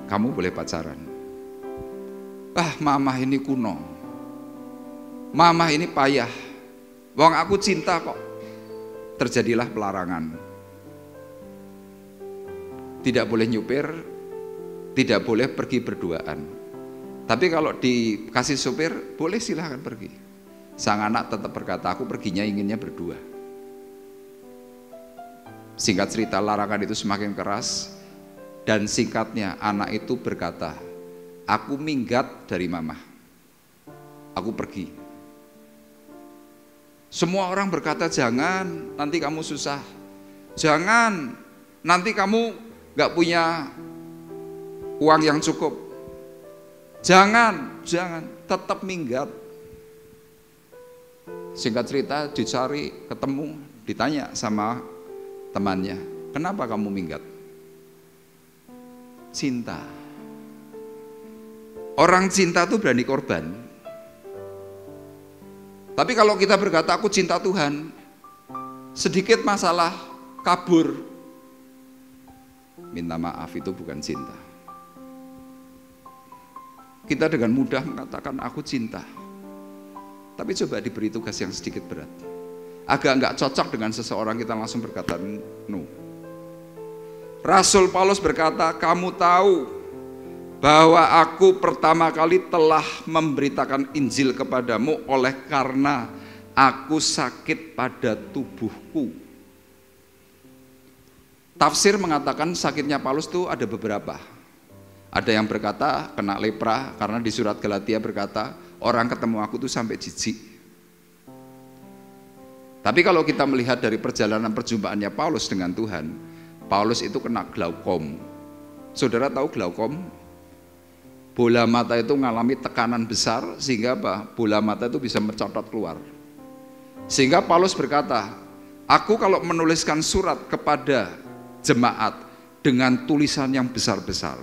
kamu boleh pacaran. Mamah ini kuno, mamah ini payah, wong aku cinta kok. Terjadilah pelarangan. Tidak boleh nyupir, tidak boleh pergi berduaan. Tapi kalau dikasih supir, boleh silahkan pergi. Sang anak tetap berkata, aku perginya inginnya berdua. Singkat cerita, larangan itu semakin keras. Dan singkatnya, anak itu berkata, aku minggat dari mamah, aku pergi. Semua orang berkata, jangan, nanti kamu susah. Jangan, nanti kamu gak punya uang yang cukup. Jangan, tetap minggat. Singkat cerita dicari, ketemu, ditanya sama temannya, kenapa kamu minggat? Cinta. Orang cinta tuh berani korban. Tapi kalau kita berkata aku cinta Tuhan, sedikit masalah kabur, minta maaf, itu bukan cinta. Kita dengan mudah mengatakan aku cinta, tapi coba diberi tugas yang sedikit berat, agak nggak cocok dengan seseorang, kita langsung berkata no. Rasul Paulus berkata, kamu tahu bahwa aku pertama kali telah memberitakan Injil kepadamu oleh karena aku sakit pada tubuhku. Tafsir mengatakan sakitnya Paulus itu ada beberapa. Ada yang berkata kena lepra, karena di surat Galatia berkata orang ketemu aku tuh sampai jijik. Tapi kalau kita melihat dari perjalanan perjumpaannya Paulus dengan Tuhan, Paulus itu kena glaukom. Saudara tahu glaukom? Bola mata itu mengalami tekanan besar sehingga apa? Bola mata itu bisa mencotot keluar. Sehingga Paulus berkata, aku kalau menuliskan surat kepada jemaat dengan tulisan yang besar-besar.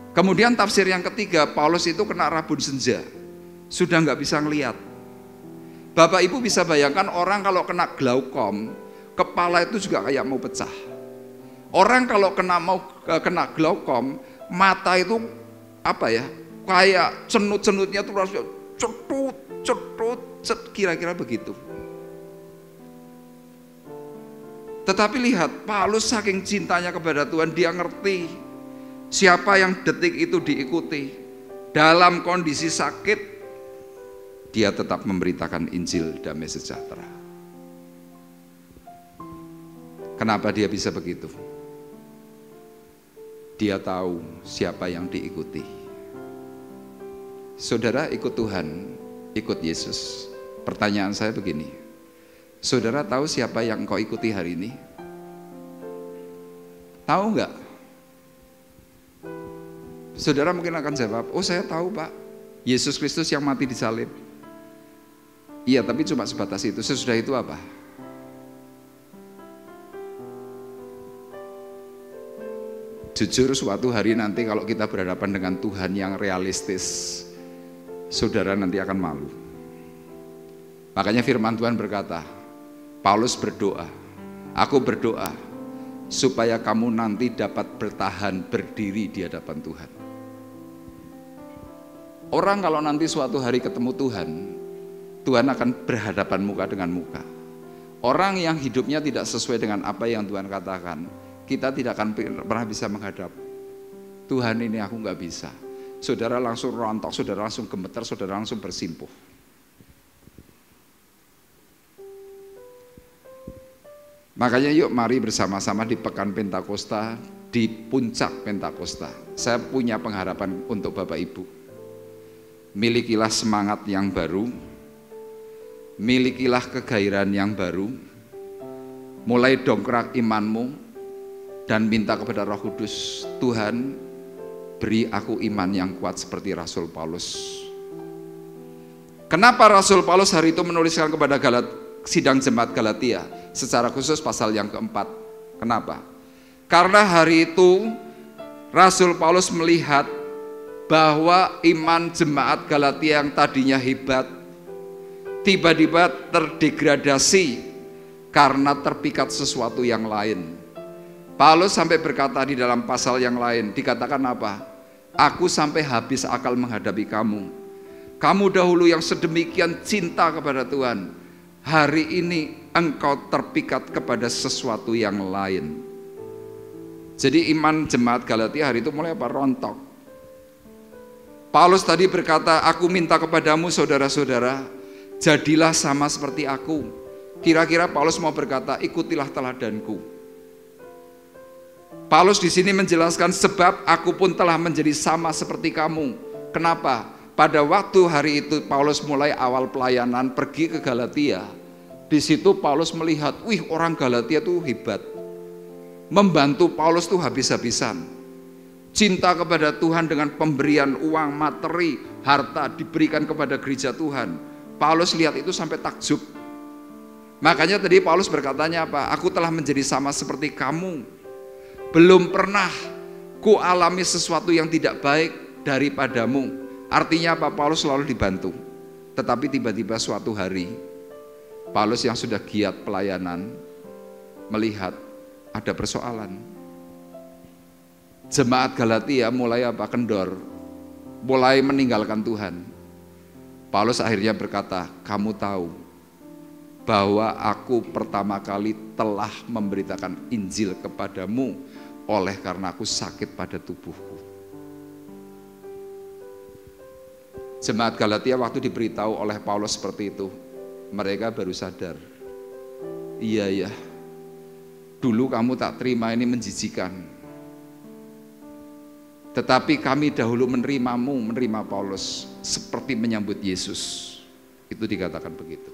Kemudian tafsir yang ketiga, Paulus itu kena rabun senja, sudah nggak bisa ngelihat. Bapak Ibu bisa bayangkan orang kalau kena glaukom, kepala itu juga kayak mau pecah. Orang kalau kena glaukom, mata itu apa ya? Kayak cenut-cenutnya tuh rasanya cetut, kira-kira begitu. Tetapi lihat, Paulus saking cintanya kepada Tuhan, dia ngerti siapa yang detik itu diikuti. Dalam kondisi sakit, dia tetap memberitakan Injil damai sejahtera. Kenapa dia bisa begitu? Dia tahu siapa yang diikuti. Saudara ikut Tuhan, ikut Yesus. Pertanyaan saya begini, saudara tahu siapa yang kau ikuti hari ini? Tahu enggak? Saudara mungkin akan jawab, oh saya tahu Pak, Yesus Kristus yang mati di salib. Iya, tapi cuma sebatas itu. Sesudah itu apa? Jujur suatu hari nanti kalau kita berhadapan dengan Tuhan yang realistis, saudara nanti akan malu. Makanya firman Tuhan berkata, Paulus berdoa, aku berdoa supaya kamu nanti dapat bertahan berdiri di hadapan Tuhan. Orang kalau nanti suatu hari ketemu Tuhan, Tuhan akan berhadapan muka dengan muka. Orang yang hidupnya tidak sesuai dengan apa yang Tuhan katakan, kita tidak akan pernah bisa menghadap Tuhan. Ini aku nggak bisa. Saudara langsung rontok, saudara langsung gemeter, saudara langsung bersimpuh. Makanya yuk mari bersama-sama di Pekan Pentakosta, di puncak Pentakosta. Saya punya pengharapan untuk Bapak Ibu. Milikilah semangat yang baru, milikilah kegairahan yang baru, mulai dongkrak imanmu, dan minta kepada Roh Kudus, Tuhan beri aku iman yang kuat seperti Rasul Paulus. Kenapa Rasul Paulus hari itu menuliskan kepada sidang jemaat Galatia, secara khusus pasal yang keempat? Kenapa? Karena hari itu Rasul Paulus melihat bahwa iman jemaat Galatia yang tadinya hebat, tiba-tiba terdegradasi karena terpikat sesuatu yang lain. Paulus sampai berkata di dalam pasal yang lain, dikatakan apa? Aku sampai habis akal menghadapi kamu. Kamu dahulu yang sedemikian cinta kepada Tuhan, hari ini engkau terpikat kepada sesuatu yang lain. Jadi iman jemaat Galatia hari itu mulai apa? Rontok. Paulus tadi berkata, aku minta kepadamu saudara-saudara, jadilah sama seperti aku. Kira-kira Paulus mau berkata, ikutilah teladanku. Paulus di sini menjelaskan, sebab aku pun telah menjadi sama seperti kamu. Kenapa? Pada waktu hari itu Paulus mulai awal pelayanan pergi ke Galatia. Di situ Paulus melihat, wih orang Galatia tuh hebat. Membantu Paulus tuh habis-habisan. Cinta kepada Tuhan dengan pemberian uang, materi, harta diberikan kepada gereja Tuhan. Paulus lihat itu sampai takjub. Makanya tadi Paulus berkatanya apa? Aku telah menjadi sama seperti kamu. Belum pernah ku alami sesuatu yang tidak baik daripadamu. Artinya apa? Paulus selalu dibantu. Tetapi tiba-tiba suatu hari, Paulus yang sudah giat pelayanan melihat ada persoalan. Jemaat Galatia mulai apa? Kendor, mulai meninggalkan Tuhan. Paulus akhirnya berkata, kamu tahu bahwa aku pertama kali telah memberitakan Injil kepadamu oleh karena aku sakit pada tubuhku. Jemaat Galatia waktu diberitahu oleh Paulus seperti itu, mereka baru sadar, iya ya, dulu kamu tak terima ini menjijikan. Tetapi kami dahulu menerimamu, menerima Paulus seperti menyambut Yesus. Itu dikatakan begitu.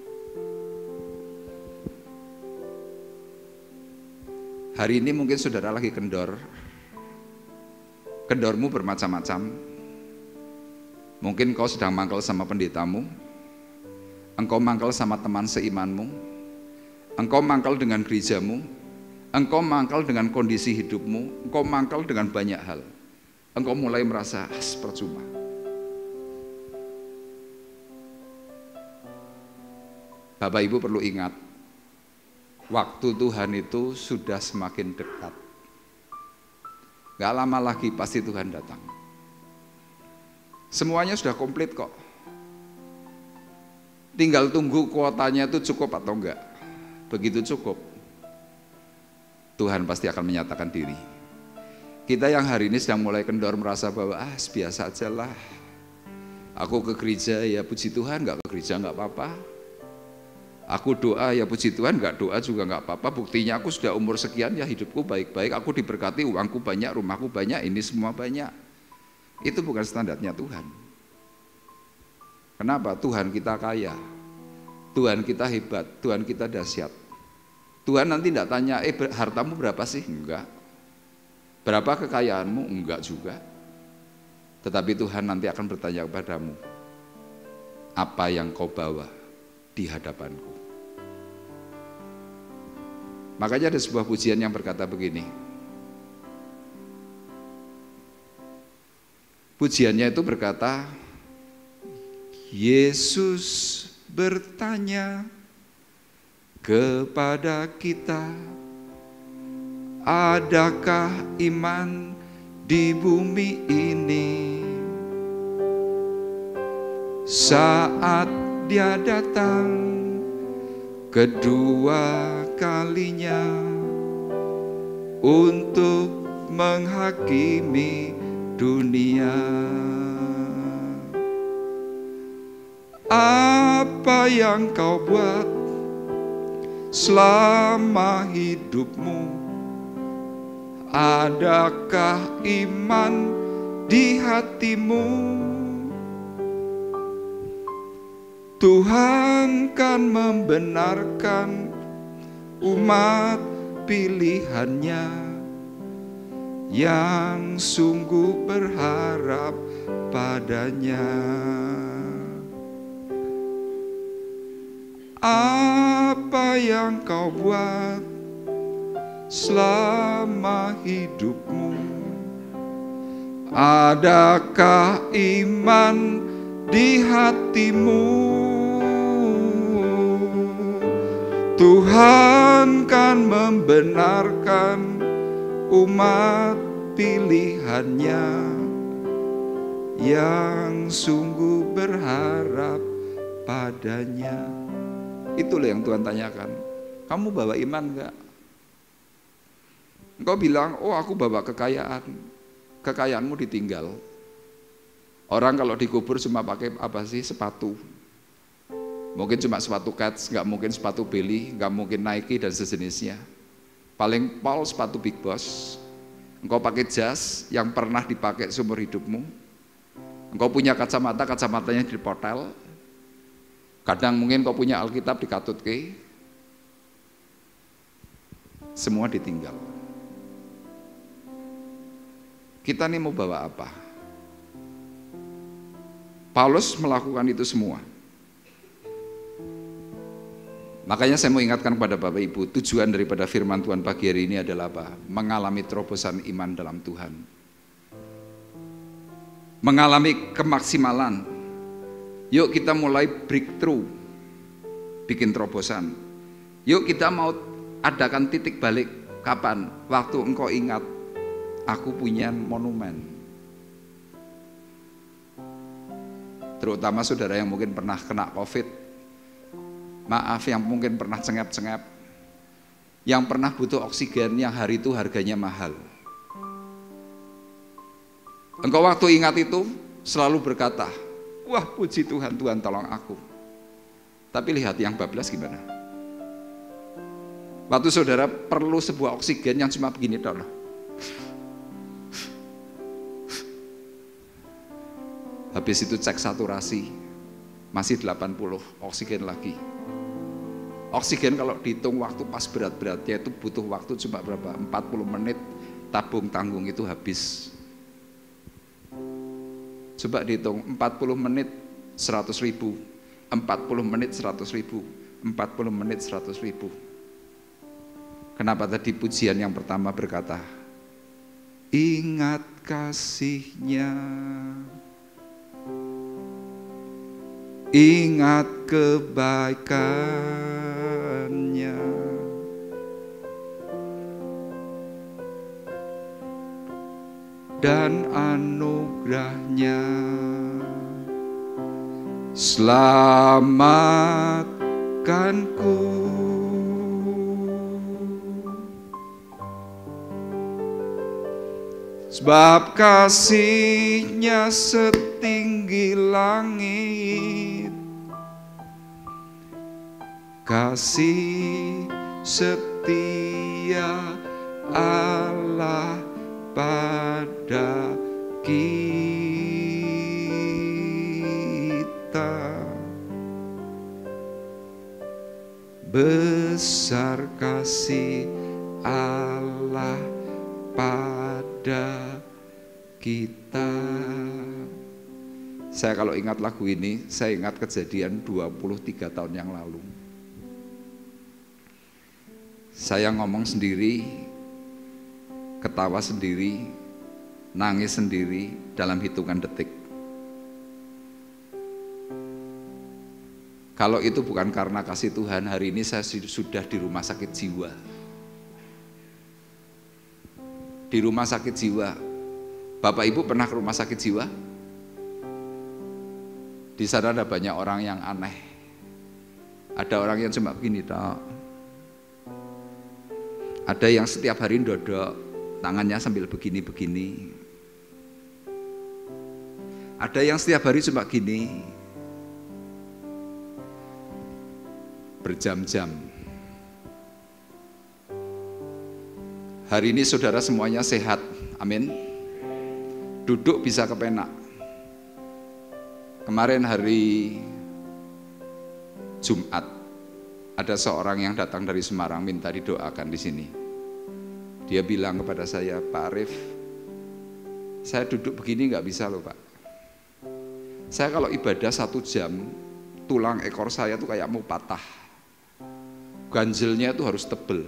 Hari ini mungkin saudara lagi kendor. Kendormu bermacam-macam. Mungkin kau sedang mangkel sama pendetamu. Engkau mangkel sama teman seimanmu. Engkau mangkel dengan gerejamu. Engkau mangkel dengan kondisi hidupmu. Engkau mangkel dengan banyak hal. Engkau mulai merasa percuma. Bapak Ibu perlu ingat, waktu Tuhan itu sudah semakin dekat. Gak lama lagi pasti Tuhan datang. Semuanya sudah komplit kok. Tinggal tunggu kuotanya itu cukup atau enggak. Begitu cukup, Tuhan pasti akan menyatakan diri. Kita yang hari ini sedang mulai kendor merasa bahwa biasa aja lah. Aku ke gereja ya puji Tuhan, gak ke gereja gak apa-apa. Aku doa ya puji Tuhan, gak doa juga gak apa-apa. Buktinya aku sudah umur sekian ya hidupku baik-baik. Aku diberkati, uangku banyak, rumahku banyak, ini semua banyak. Itu bukan standarnya Tuhan. Kenapa? Tuhan kita kaya, Tuhan kita hebat, Tuhan kita dahsyat. Tuhan nanti tidak tanya, hartamu berapa sih? Enggak. Berapa kekayaanmu? Enggak juga. Tetapi Tuhan nanti akan bertanya kepadamu, apa yang kau bawa di hadapanku? Makanya ada sebuah pujian yang berkata begini. Pujiannya itu berkata, Yesus bertanya kepada kita, adakah iman di bumi ini? Saat dia datang kedua kalinya untuk menghakimi dunia. Apa yang kau buat selama hidupmu? Adakah iman di hatimu? Tuhan kan membenarkan umat pilihannya yang sungguh berharap padanya. Apa yang kau buat selama hidupmu? Adakah iman di hatimu? Tuhan kan membenarkan umat pilihannya yang sungguh berharap padanya. Itulah yang Tuhan tanyakan. Kamu bawa iman enggak? Engkau bilang, oh aku bawa kekayaan. Kekayaanmu ditinggal. Orang kalau dikubur cuma pakai apa sih? Sepatu. Mungkin cuma sepatu Keds, nggak mungkin sepatu Belly, nggak mungkin Nike dan sejenisnya. Paling pol sepatu Big Boss. Engkau pakai jas yang pernah dipakai seumur hidupmu. Engkau punya kacamata, kacamatanya dipotel. Kadang mungkin kau punya Alkitab dikatutke. Semua ditinggal. Kita nih mau bawa apa? Paulus melakukan itu semua. Makanya saya mau ingatkan kepada Bapak Ibu, tujuan daripada firman Tuhan pagi hari ini adalah apa? Mengalami terobosan iman dalam Tuhan. Mengalami kemaksimalan. Yuk kita mulai breakthrough, bikin terobosan. Yuk kita mau adakan titik balik. Kapan? Waktu engkau ingat, aku punya monumen. Terutama saudara yang mungkin pernah kena COVID. Maaf, yang mungkin pernah cengep-cengep, yang pernah butuh oksigen, yang hari itu harganya mahal. Engkau waktu ingat itu selalu berkata, wah puji Tuhan, Tuhan tolong aku. Tapi lihat yang bablas gimana? Waktu saudara perlu sebuah oksigen yang cuma begini toh. Habis itu cek saturasi, masih 80, oksigen lagi. Oksigen kalau dihitung waktu pas berat-beratnya itu butuh waktu cuma berapa? 40 menit, tabung tanggung itu habis. Coba dihitung 40 menit 100.000, 40 menit 100.000, 40 menit 100.000. Kenapa tadi pujian yang pertama berkata, ingat kasih-Nya, ingat kebaikan-Nya, dan anugerah-Nya, selamatkanku. Sebab kasih-Nya setinggi langit, kasih setia Allah pada kita. Besar kasih Allah pada kita. Saya kalau ingat lagu ini, saya ingat kejadian 23 tahun yang lalu. Saya ngomong sendiri, ketawa sendiri, nangis sendiri dalam hitungan detik. Kalau itu bukan karena kasih Tuhan, hari ini saya sudah di rumah sakit jiwa. Di rumah sakit jiwa. Bapak Ibu pernah ke rumah sakit jiwa? Di sana ada banyak orang yang aneh. Ada orang yang cuma begini tok. Ada yang setiap hari dodok, tangannya sambil begini-begini. Ada yang setiap hari cuma gini, berjam-jam. Hari ini saudara semuanya sehat, amin. Duduk bisa kepenak. Kemarin hari Jumat, ada seorang yang datang dari Semarang minta didoakan di sini. Dia bilang kepada saya, Pak Arif, saya duduk begini nggak bisa loh Pak. Saya kalau ibadah 1 jam, tulang ekor saya tuh kayak mau patah. Ganjelnya tuh harus tebel.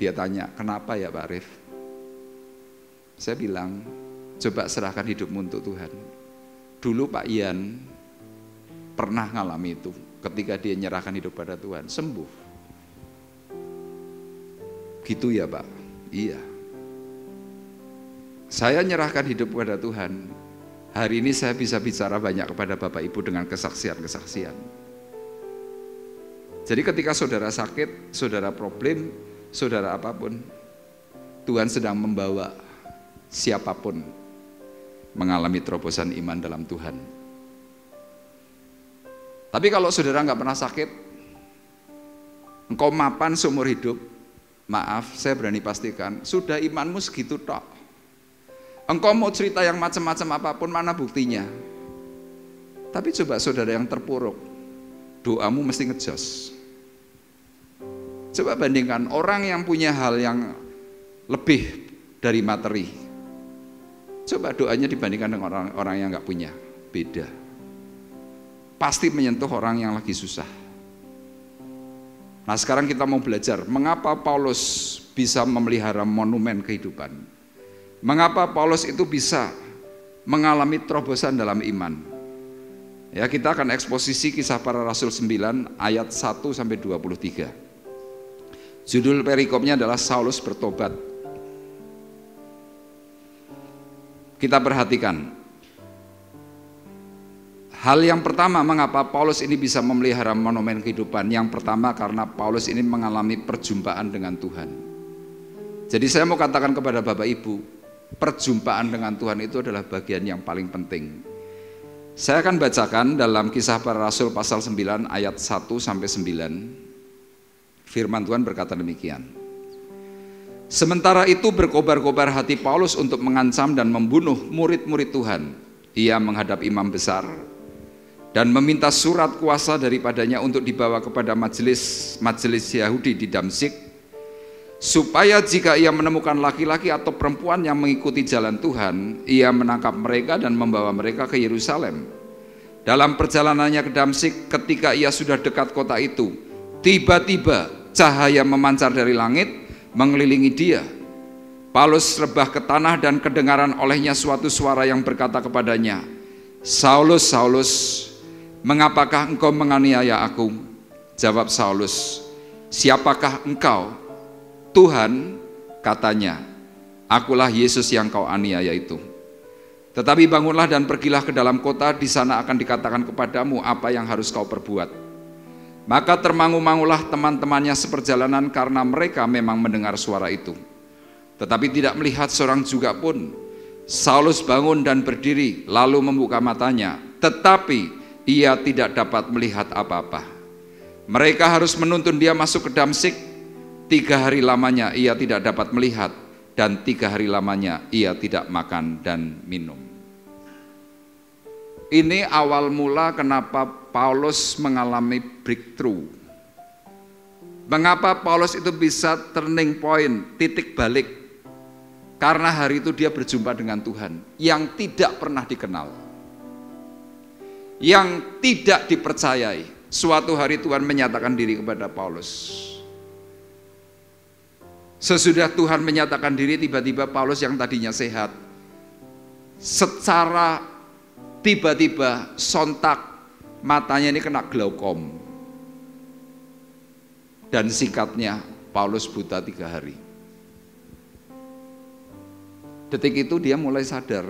Dia tanya, kenapa ya Pak Arif? Saya bilang, coba serahkan hidupmu untuk Tuhan. Dulu Pak Ian pernah ngalami itu, ketika dia nyerahkan hidup pada Tuhan, sembuh. Gitu ya Pak? Iya. Saya nyerahkan hidup pada Tuhan. Hari ini saya bisa bicara banyak kepada Bapak Ibu dengan kesaksian-kesaksian. Jadi ketika saudara sakit, saudara problem, saudara apapun, Tuhan sedang membawa siapapun mengalami terobosan iman dalam Tuhan. Tapi kalau saudara nggak pernah sakit, engkau mapan seumur hidup, maaf, saya berani pastikan, sudah imanmu segitu tok. Engkau mau cerita yang macam-macam apapun, mana buktinya? Tapi coba saudara yang terpuruk, doamu mesti ngejos. Coba bandingkan orang yang punya hal yang lebih dari materi. Coba doanya dibandingkan dengan orang yang nggak punya, beda. pasti menyentuh orang yang lagi susah. Nah, sekarang kita mau belajar mengapa Paulus bisa memelihara monumen kehidupan. Mengapa Paulus itu bisa mengalami terobosan dalam iman. Ya, kita akan eksposisi Kisah Para Rasul 9 ayat 1 sampai 23. Judul perikopnya adalah Saulus bertobat. Kita perhatikan. Hal yang pertama, mengapa Paulus ini bisa memelihara monumen kehidupan? Yang pertama, karena Paulus ini mengalami perjumpaan dengan Tuhan. Jadi saya mau katakan kepada Bapak Ibu, perjumpaan dengan Tuhan itu adalah bagian yang paling penting. Saya akan bacakan dalam Kisah Para Rasul pasal 9 ayat 1 sampai 9. Firman Tuhan berkata demikian. Sementara itu berkobar-kobar hati Paulus untuk mengancam dan membunuh murid-murid Tuhan. Ia menghadap imam besar dan meminta surat kuasa daripadanya untuk dibawa kepada majelis Yahudi di Damsyik, supaya jika ia menemukan laki-laki atau perempuan yang mengikuti jalan Tuhan, ia menangkap mereka dan membawa mereka ke Yerusalem. Dalam perjalanannya ke Damsyik, ketika ia sudah dekat kota itu, tiba-tiba cahaya memancar dari langit mengelilingi dia. Paulus rebah ke tanah dan kedengaran olehnya suatu suara yang berkata kepadanya, Saulus, Saulus, mengapakah engkau menganiaya aku? Jawab Saulus, siapakah engkau? Tuhan, katanya, akulah Yesus yang kau aniaya itu. Tetapi bangunlah dan pergilah ke dalam kota, di sana akan dikatakan kepadamu apa yang harus kau perbuat. Maka termangu-mangulah teman-temannya seperjalanan karena mereka memang mendengar suara itu. Tetapi tidak melihat seorang juga pun. Saulus bangun dan berdiri, lalu membuka matanya, tetapi ia tidak dapat melihat apa-apa. Mereka harus menuntun dia masuk ke Damsyik. 3 hari lamanya ia tidak dapat melihat, dan 3 hari lamanya ia tidak makan dan minum. Ini awal mula kenapa Paulus mengalami breakthrough. Mengapa Paulus itu bisa turning point, titik balik? Karena hari itu dia berjumpa dengan Tuhan yang tidak pernah dikenal, yang tidak dipercayai. Suatu hari Tuhan menyatakan diri kepada Paulus. Sesudah Tuhan menyatakan diri, tiba-tiba Paulus yang tadinya sehat, secara tiba-tiba sontak matanya ini kena glaukom. Dan singkatnya Paulus buta 3 hari. Detik itu dia mulai sadar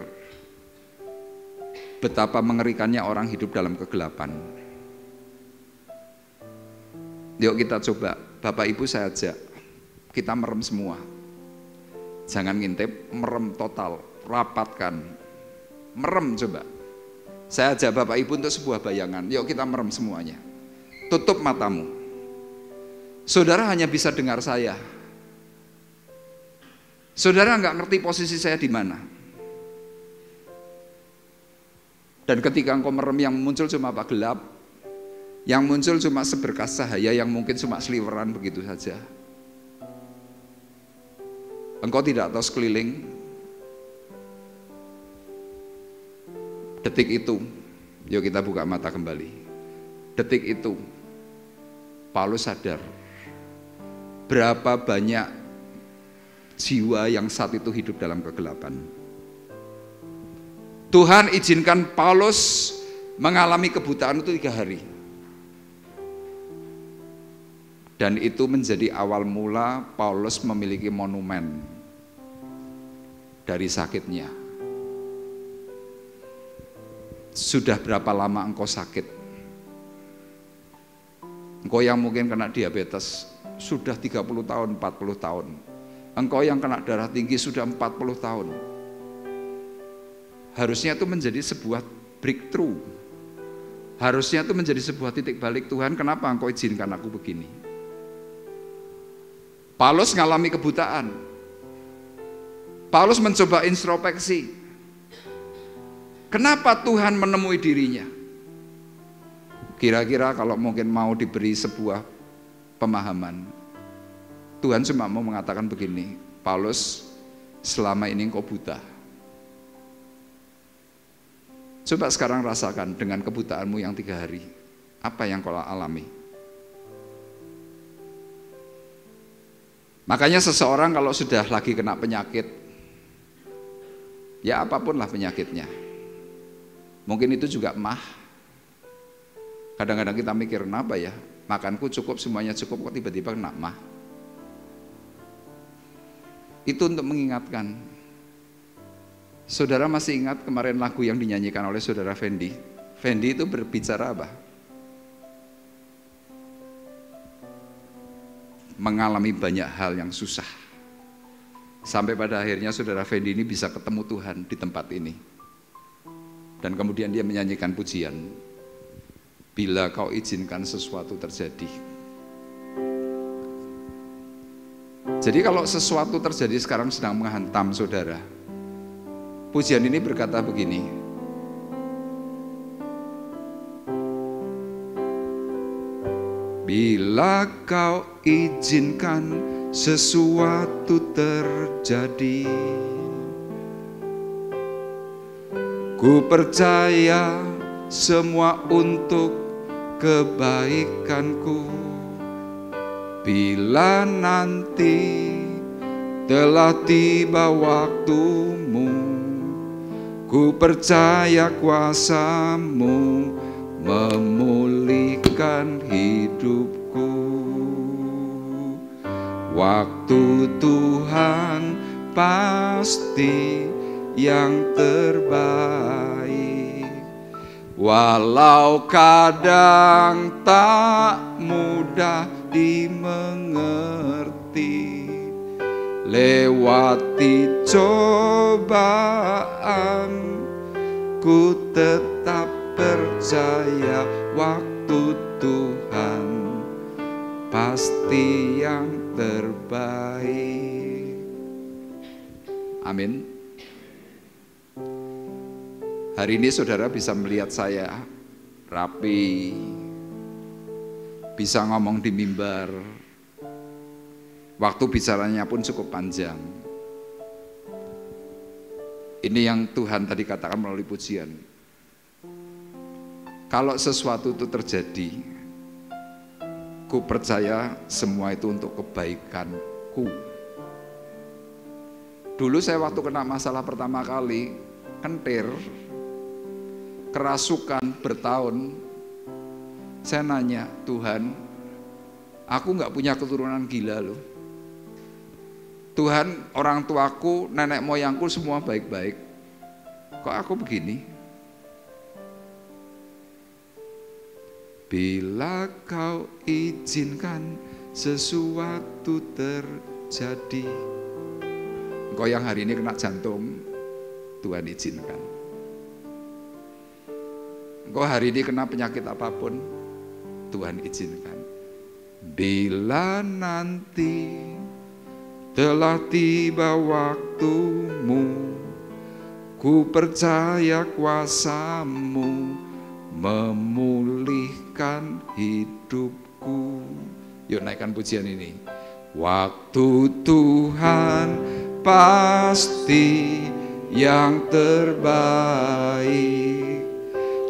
betapa mengerikannya orang hidup dalam kegelapan. Yuk kita coba, Bapak Ibu saya ajak, kita merem semua. Jangan ngintip, merem total, rapatkan. Merem coba. Saya ajak Bapak Ibu untuk sebuah bayangan. Yuk kita merem semuanya. Tutup matamu. Saudara hanya bisa dengar saya. Saudara nggak ngerti posisi saya di mana. Dan ketika engkau merem, yang muncul cuma apa? Gelap. Yang muncul cuma seberkas cahaya yang mungkin cuma sliweran begitu saja. Engkau tidak tahu sekeliling. Detik itu, yuk kita buka mata kembali. Detik itu, Paulus sadar berapa banyak jiwa yang saat itu hidup dalam kegelapan. Tuhan izinkan Paulus mengalami kebutaan itu 3 hari. Dan itu menjadi awal mula Paulus memiliki monumen dari sakitnya. Sudah berapa lama engkau sakit? Engkau yang mungkin kena diabetes sudah 30 tahun, 40 tahun. Engkau yang kena darah tinggi sudah 40 tahun. Harusnya itu menjadi sebuah breakthrough. Harusnya itu menjadi sebuah titik balik. Tuhan, kenapa engkau izinkan aku begini? Paulus mengalami kebutaan. Paulus mencoba introspeksi. Kenapa Tuhan menemui dirinya? Kira-kira kalau mungkin mau diberi sebuah pemahaman, Tuhan cuma mau mengatakan begini, Paulus, selama ini engkau buta. Coba sekarang rasakan dengan kebutaanmu yang 3 hari. Apa yang kau alami? Makanya seseorang kalau sudah lagi kena penyakit, ya apapun lah penyakitnya, mungkin itu juga mah. Kadang-kadang kita mikir, kenapa ya, makanku cukup, semuanya cukup, kok tiba-tiba kena mah. Itu untuk mengingatkan. Saudara masih ingat kemarin lagu yang dinyanyikan oleh saudara Fendi? Fendi itu berbicara apa? Mengalami banyak hal yang susah. Sampai pada akhirnya saudara Fendi ini bisa ketemu Tuhan di tempat ini. Dan kemudian dia menyanyikan pujian, bila kau izinkan sesuatu terjadi. Jadi kalau sesuatu terjadi sekarang sedang menghantam saudara, pujian ini berkata begini, bila kau izinkan sesuatu terjadi, ku percaya semua untuk kebaikanku. Bila nanti telah tiba waktumu, ku percaya kuasa-Mu memulihkan hidupku. Waktu Tuhan pasti yang terbaik, walau kadang tak mudah dimengerti. Lewati cobaan, ku tetap percaya waktu Tuhan pasti yang terbaik. Amin. Hari ini saudara bisa melihat saya rapi, bisa ngomong di mimbar, waktu bicaranya pun cukup panjang. Ini yang Tuhan tadi katakan melalui pujian. Kalau sesuatu itu terjadi, ku percaya semua itu untuk kebaikanku. Dulu saya waktu kena masalah pertama kali, kentir, kerasukan bertahun, saya nanya, Tuhan, aku gak punya keturunan gila loh. Tuhan, orang tuaku, nenek moyangku semua baik-baik, kok aku begini? Bila kau izinkan sesuatu terjadi. Engkau yang hari ini kena jantung, Tuhan izinkan. Engkau hari ini kena penyakit apapun, Tuhan izinkan. Bila nanti telah tiba waktumu, ku percaya kuasa-Mu memulihkan hidupku. Yuk naikkan pujian ini. Waktu Tuhan pasti yang terbaik,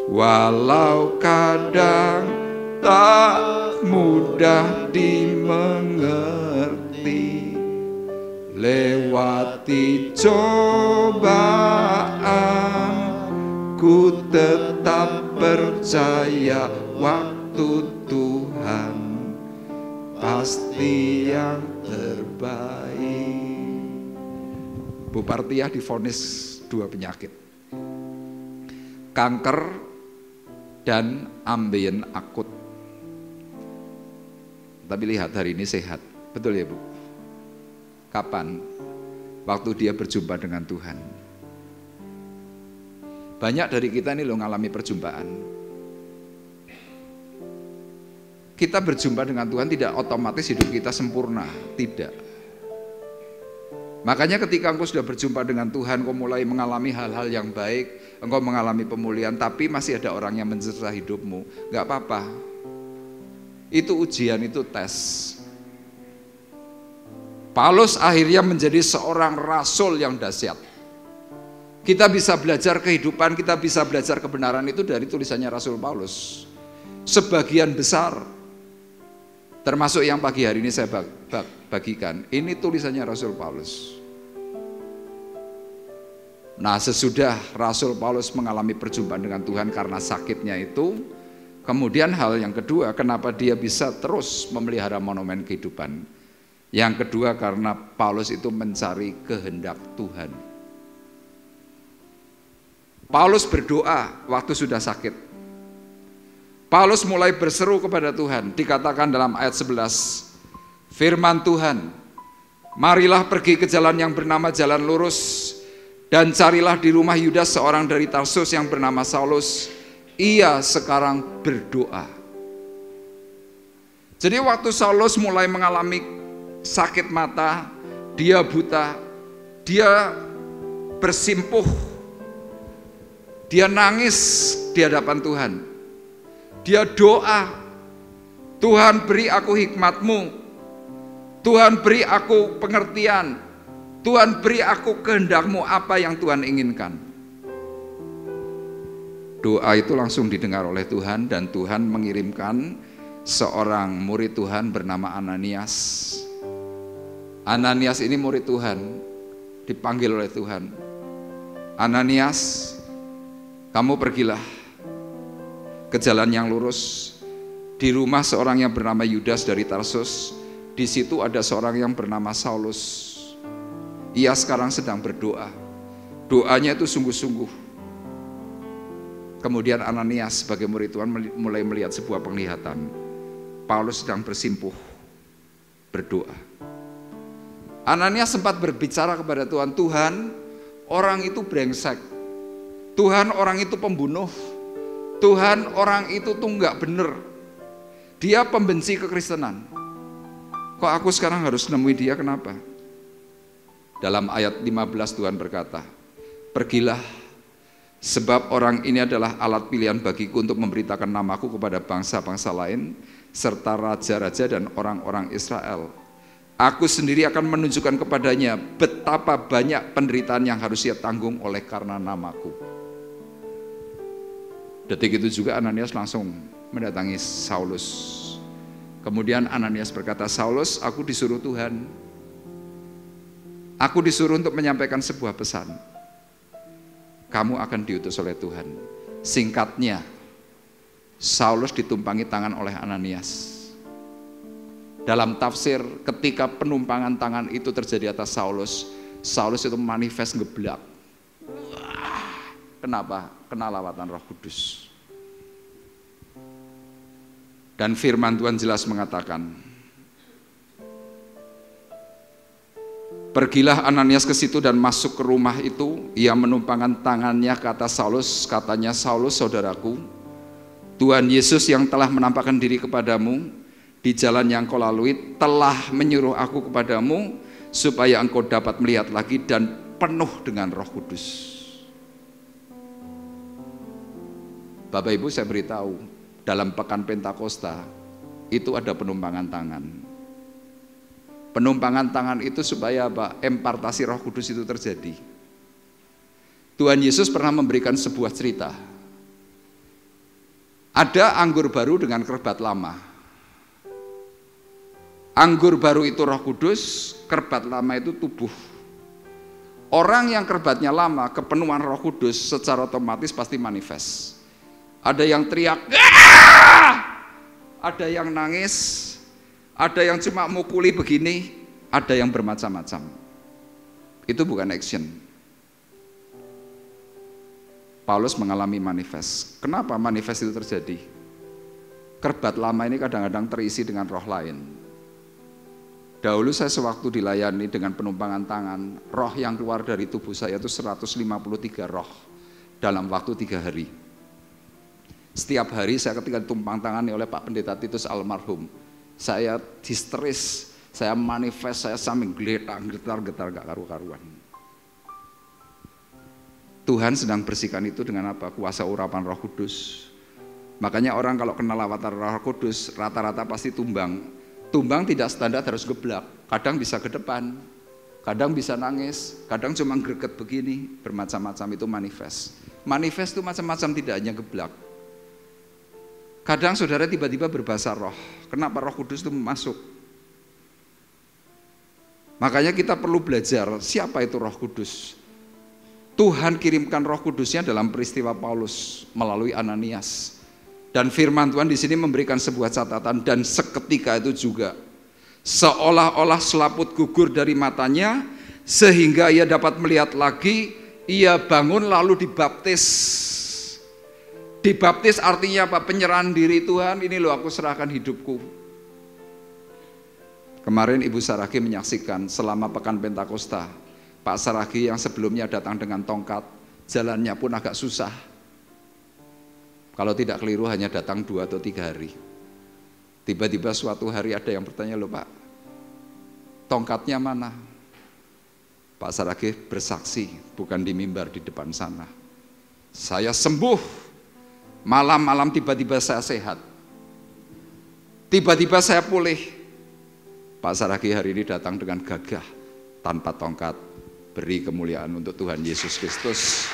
walau kadang tak mudah dimengerti. Lewati cobaan, ku tetap percaya waktu Tuhan pasti yang terbaik. Bu Partiah divonis 2 penyakit, kanker dan ambeien akut. Tapi lihat hari ini sehat, betul ya Bu? Kapan? Waktu dia berjumpa dengan Tuhan. Banyak dari kita ini loh ngalami perjumpaan. Kita berjumpa dengan Tuhan tidak otomatis hidup kita sempurna, tidak. Makanya ketika engkau sudah berjumpa dengan Tuhan, engkau mulai mengalami hal-hal yang baik, engkau mengalami pemulihan, tapi masih ada orang yang mencerca hidupmu, gak apa-apa. Itu ujian, itu tes. Paulus akhirnya menjadi seorang rasul yang dahsyat. Kita bisa belajar kehidupan, kita bisa belajar kebenaran itu dari tulisannya Rasul Paulus. Sebagian besar, termasuk yang pagi hari ini saya bagikan, ini tulisannya Rasul Paulus. Nah, sesudah Rasul Paulus mengalami perjumpaan dengan Tuhan karena sakitnya itu, kemudian hal yang kedua, kenapa dia bisa terus memelihara monumen kehidupan? Yang kedua, karena Paulus itu mencari kehendak Tuhan. Paulus berdoa waktu sudah sakit. Paulus mulai berseru kepada Tuhan, dikatakan dalam ayat 11, firman Tuhan, marilah pergi ke jalan yang bernama jalan lurus, dan carilah di rumah Yudas seorang dari Tarsus yang bernama Saulus, ia sekarang berdoa. Jadi waktu Saulus mulai mengalami sakit mata, dia buta, dia bersimpuh, dia nangis di hadapan Tuhan. Dia doa, Tuhan beri aku hikmat-Mu, Tuhan beri aku pengertian, Tuhan beri aku kehendak-Mu, apa yang Tuhan inginkan. Doa itu langsung didengar oleh Tuhan dan Tuhan mengirimkan seorang murid Tuhan bernama Ananias. Ananias ini murid Tuhan, dipanggil oleh Tuhan. Ananias, kamu pergilah ke jalan yang lurus, di rumah seorang yang bernama Yudas dari Tarsus. Di situ ada seorang yang bernama Saulus. Ia sekarang sedang berdoa. Doanya itu sungguh-sungguh. Kemudian Ananias sebagai murid Tuhan mulai melihat sebuah penglihatan. Paulus sedang bersimpuh, berdoa. Ananias sempat berbicara kepada Tuhan, Tuhan, orang itu brengsek. Tuhan, orang itu pembunuh. Tuhan, orang itu tuh nggak bener. Dia pembenci kekristenan. Kok aku sekarang harus nemui dia, kenapa? Dalam ayat 15 Tuhan berkata, pergilah, sebab orang ini adalah alat pilihan bagiku untuk memberitakan namaku kepada bangsa-bangsa lain, serta raja-raja dan orang-orang Israel. Aku sendiri akan menunjukkan kepadanya betapa banyak penderitaan yang harus ia tanggung oleh karena namaku. Detik itu juga Ananias langsung mendatangi Saulus. Kemudian Ananias berkata, Saulus, aku disuruh Tuhan. Aku disuruh untuk menyampaikan sebuah pesan. Kamu akan diutus oleh Tuhan. Singkatnya, Saulus ditumpangi tangan oleh Ananias. Dalam tafsir, ketika penumpangan tangan itu terjadi atas Saulus, Saulus itu manifest ngeblak. Kenapa? Kena lawatan Roh Kudus. Dan firman Tuhan jelas mengatakan, pergilah Ananias ke situ dan masuk ke rumah itu. Ia menumpangkan tangannya ke atas Saulus. Katanya, Saulus saudaraku, Tuhan Yesus yang telah menampakkan diri kepadamu di jalan yang kau lalui telah menyuruh aku kepadamu supaya engkau dapat melihat lagi dan penuh dengan Roh Kudus. Bapak Ibu, saya beritahu, dalam pekan Pentakosta itu ada penumpangan tangan. Penumpangan tangan itu supaya apa? Impartasi Roh Kudus itu terjadi. Tuhan Yesus pernah memberikan sebuah cerita. Ada anggur baru dengan kerbat lama. Anggur baru itu Roh Kudus, kerbat lama itu tubuh. Orang yang kerbatnya lama, kepenuhan Roh Kudus secara otomatis pasti manifest. Ada yang teriak, ada yang nangis, ada yang cuma mukuli begini, ada yang bermacam-macam. Itu bukan action. Paulus mengalami manifest. Kenapa manifest itu terjadi? Kerbat lama ini kadang-kadang terisi dengan roh lain. Dahulu saya sewaktu dilayani dengan penumpangan tangan, roh yang keluar dari tubuh saya itu 153 roh dalam waktu 3 hari. Setiap hari saya ketika ditumpang tangani oleh Pak Pendeta Titus almarhum, saya histeris, saya manifest, saya sambil getar gak karu-karuan. Tuhan sedang bersihkan itu dengan apa? Kuasa urapan Roh Kudus. Makanya orang kalau kena lawatan Roh Kudus rata-rata pasti tumbang. Tumbang tidak standar harus geblak, kadang bisa ke depan, Kadang bisa nangis, kadang cuma greget begini, bermacam-macam itu manifest. Manifest itu macam-macam, tidak hanya geblak. Kadang saudara tiba-tiba berbahasa roh. Kenapa Roh Kudus itu masuk? Makanya kita perlu belajar siapa itu Roh Kudus. Tuhan kirimkan Roh Kudusnya dalam peristiwa Paulus melalui Ananias. Dan firman Tuhan di sini memberikan sebuah catatan, dan seketika itu juga seolah-olah selaput gugur dari matanya sehingga ia dapat melihat lagi. Ia bangun lalu dibaptis. Dibaptis artinya apa? Penyerahan diri. Tuhan, ini loh aku serahkan hidupku. Kemarin Ibu Saragi menyaksikan selama pekan Pentakosta, Pak Saragi yang sebelumnya datang dengan tongkat, jalannya pun agak susah. Kalau tidak keliru hanya datang 2 atau 3 hari. Tiba-tiba suatu hari ada yang bertanya, loh Pak, tongkatnya mana? Pak Saragi bersaksi, bukan di mimbar di depan sana. Saya sembuh. Malam-malam tiba-tiba saya sehat. Tiba-tiba saya pulih. Pak Saragi hari ini datang dengan gagah, tanpa tongkat, beri kemuliaan untuk Tuhan Yesus Kristus.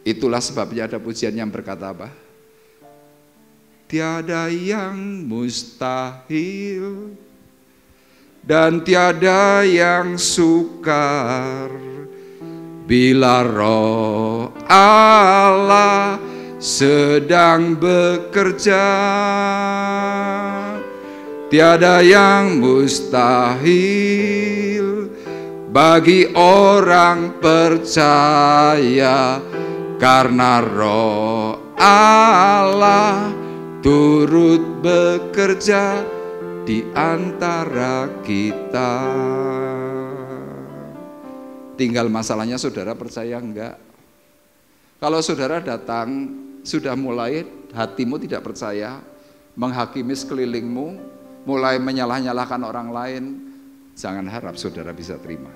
Itulah sebabnya ada pujian yang berkata apa? Tiada yang mustahil dan tiada yang sukar bila Roh Allah sedang bekerja. Tiada yang mustahil bagi orang percaya, karena Roh Allah turut bekerja di antara kita. Tinggal masalahnya saudara percaya enggak? Kalau saudara datang sudah mulai hatimu tidak percaya, menghakimi sekelilingmu, mulai menyalah-nyalahkan orang lain, jangan harap saudara bisa terima.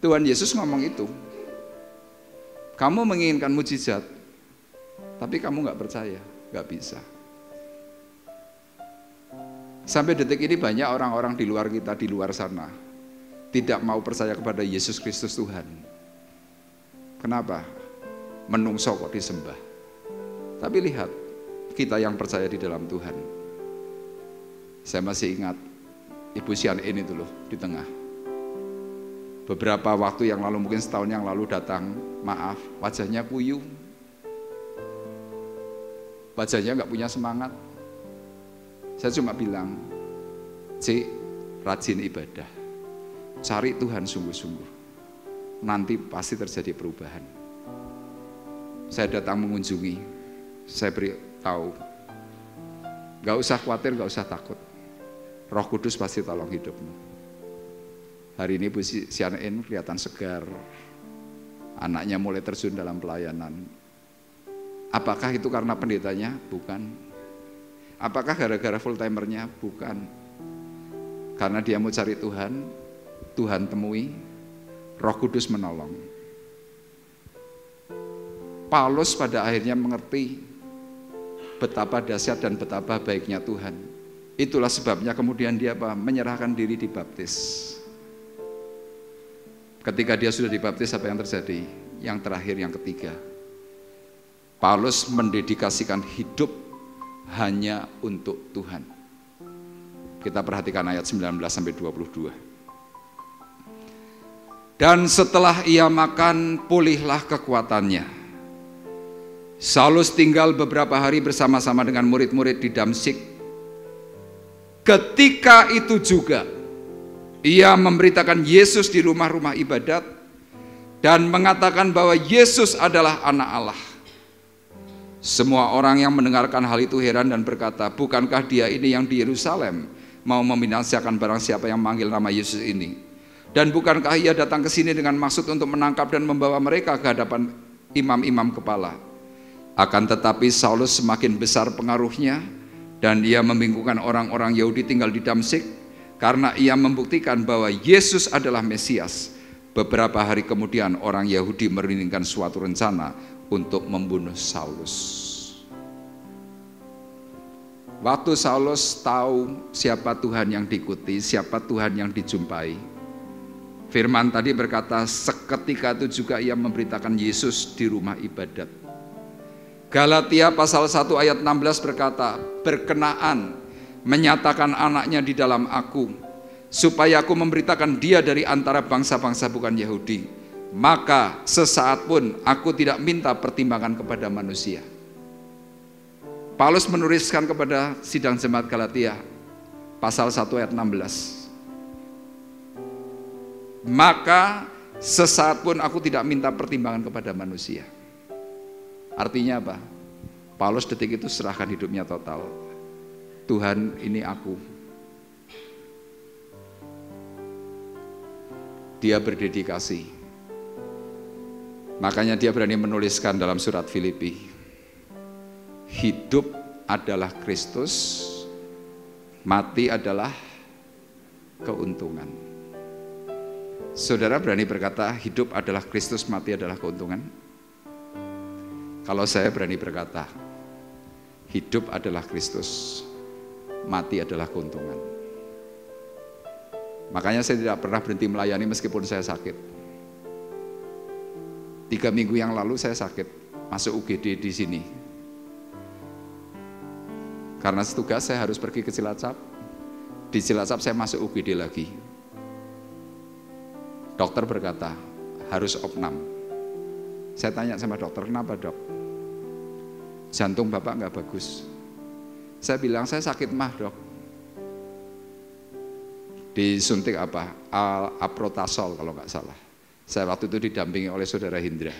Tuhan Yesus ngomong itu. Kamu menginginkan mujizat, tapi kamu nggak percaya, nggak bisa. Sampai detik ini banyak orang-orang di luar kita, di luar sana, tidak mau percaya kepada Yesus Kristus Tuhan. Kenapa? Menungso kok disembah. Tapi lihat, kita yang percaya di dalam Tuhan. Saya masih ingat Ibu Sian ini tuh loh di tengah. Beberapa waktu yang lalu, mungkin setahun yang lalu datang, maaf, wajahnya puyuh. Wajahnya nggak punya semangat. Saya cuma bilang, Cik, rajin ibadah. Cari Tuhan sungguh-sungguh. Nanti pasti terjadi perubahan. Saya datang mengunjungi, saya beritahu, gak usah khawatir, gak usah takut. Roh Kudus pasti tolong hidupmu. Hari ini Bu Sianain kelihatan segar, anaknya mulai terjun dalam pelayanan. Apakah itu karena pendetanya? Bukan. Apakah gara-gara full timernya? Bukan. Karena dia mau cari Tuhan, Tuhan temui, Roh Kudus menolong. Paulus pada akhirnya mengerti betapa dahsyat dan betapa baiknya Tuhan. Itulah sebabnya kemudian dia menyerahkan diri dibaptis. Ketika dia sudah dibaptis, apa yang terjadi? Yang terakhir, yang ketiga, Paulus mendedikasikan hidup hanya untuk Tuhan. Kita perhatikan ayat 19-22. Dan setelah ia makan, pulihlah kekuatannya. Saulus tinggal beberapa hari bersama-sama dengan murid-murid di Damsyik. Ketika itu juga, ia memberitakan Yesus di rumah-rumah ibadat dan mengatakan bahwa Yesus adalah Anak Allah. Semua orang yang mendengarkan hal itu heran dan berkata, bukankah dia ini yang di Yerusalem mau membinasakan barang siapa yang memanggil nama Yesus ini? Dan bukankah ia datang ke sini dengan maksud untuk menangkap dan membawa mereka ke hadapan imam-imam kepala? Akan tetapi Saulus semakin besar pengaruhnya dan ia membingungkan orang-orang Yahudi tinggal di Damsyik karena ia membuktikan bahwa Yesus adalah Mesias. Beberapa hari kemudian orang Yahudi merindingkan suatu rencana untuk membunuh Saulus. Waktu Saulus tahu siapa Tuhan yang diikuti, siapa Tuhan yang dijumpai, firman tadi berkata seketika itu juga ia memberitakan Yesus di rumah ibadat. Galatia pasal 1 ayat 16 berkata, berkenaan menyatakan anaknya di dalam aku, supaya aku memberitakan dia dari antara bangsa-bangsa bukan Yahudi. Maka sesaat pun aku tidak minta pertimbangan kepada manusia. Paulus menuliskan kepada sidang jemaat Galatia pasal 1 ayat 16. Maka sesaat pun aku tidak minta pertimbangan kepada manusia. Artinya apa? Paulus detik itu serahkan hidupnya total. Tuhan, ini aku. Dia berdedikasi. Makanya dia berani menuliskan dalam surat Filipi, hidup adalah Kristus, mati adalah keuntungan. Saudara berani berkata hidup adalah Kristus, mati adalah keuntungan? Kalau saya berani berkata hidup adalah Kristus, mati adalah keuntungan. Makanya saya tidak pernah berhenti melayani meskipun saya sakit. 3 minggu yang lalu saya sakit, masuk UGD di sini. Karena setugas saya harus pergi ke Cilacap. Di Cilacap saya masuk UGD lagi. Dokter berkata, harus opnam. Saya tanya sama dokter, kenapa dok? Jantung bapak nggak bagus. Saya bilang, saya sakit mah dok. Disuntik apa? Aprotasol kalau nggak salah. Saya waktu itu didampingi oleh saudara Hindra.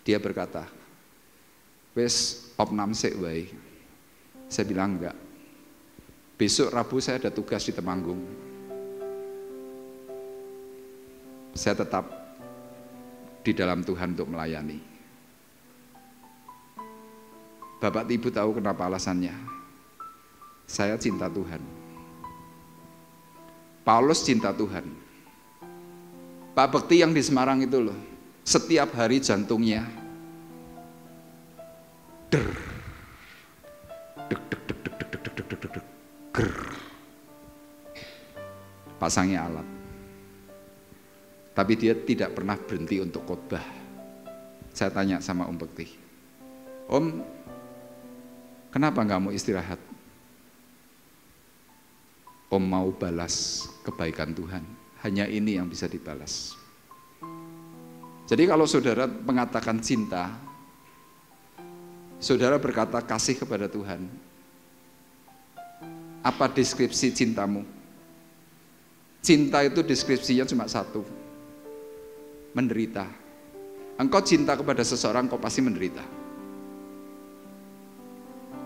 Dia berkata, wes opnam sik wae. Saya bilang enggak. Besok Rabu saya ada tugas di Temanggung. Saya tetap di dalam Tuhan untuk melayani. Bapak Ibu tahu kenapa alasannya? Saya cinta Tuhan. Paulus cinta Tuhan. Pak Bekti yang di Semarang itu loh, setiap hari jantungnya der, deg, deg, deg, deg, deg, deg, deg, deg, deg, ger. Pasangnya alat. Tapi dia tidak pernah berhenti untuk khotbah. Saya tanya sama Om Bekti, Om, kenapa nggak mau istirahat? Om mau balas kebaikan Tuhan. Hanya ini yang bisa dibalas. Jadi kalau saudara mengatakan cinta, saudara berkata kasih kepada Tuhan, apa deskripsi cintamu? Cinta itu deskripsinya cuma satu, menderita. Engkau cinta kepada seseorang, kau pasti menderita.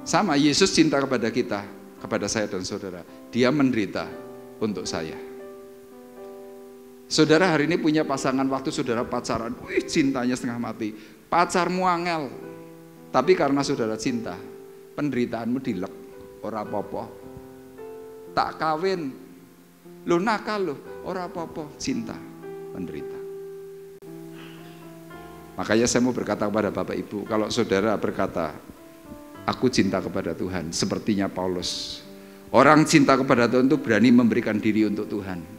Sama, Yesus cinta kepada kita, kepada saya dan saudara. Dia menderita untuk saya. Saudara hari ini punya pasangan, waktu saudara pacaran, wih cintanya setengah mati. Pacarmu angel, tapi karena saudara cinta, penderitaanmu dilek, ora apa-apa. Tak kawin, lu nakal lu, ora apa-apa, cinta, menderita. Makanya saya mau berkata kepada Bapak Ibu, kalau saudara berkata, aku cinta kepada Tuhan, sepertinya Paulus. Orang cinta kepada Tuhan itu berani memberikan diri untuk Tuhan.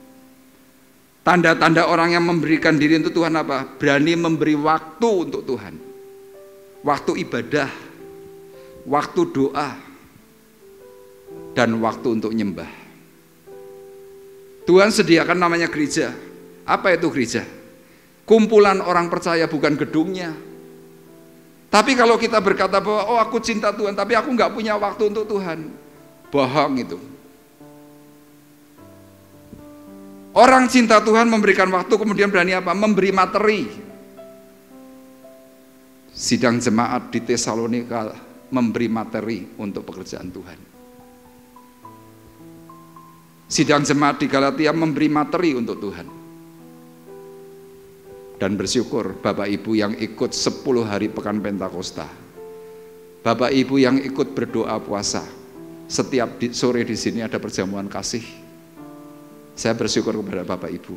Tanda-tanda orang yang memberikan diri untuk Tuhan apa? Berani memberi waktu untuk Tuhan. Waktu ibadah, waktu doa, dan waktu untuk nyembah. Tuhan sediakan namanya gereja. Apa itu gereja? Kumpulan orang percaya, bukan gedungnya. Tapi kalau kita berkata bahwa oh aku cinta Tuhan, tapi aku nggak punya waktu untuk Tuhan, bohong itu. Orang cinta Tuhan memberikan waktu, kemudian berani apa? Memberi materi. Sidang jemaat di Tesalonika memberi materi untuk pekerjaan Tuhan. Sidang jemaat di Galatia memberi materi untuk Tuhan. Dan bersyukur Bapak Ibu yang ikut 10 hari Pekan Pentakosta, Bapak Ibu yang ikut berdoa puasa, setiap sore di sini ada perjamuan kasih. Saya bersyukur kepada Bapak Ibu,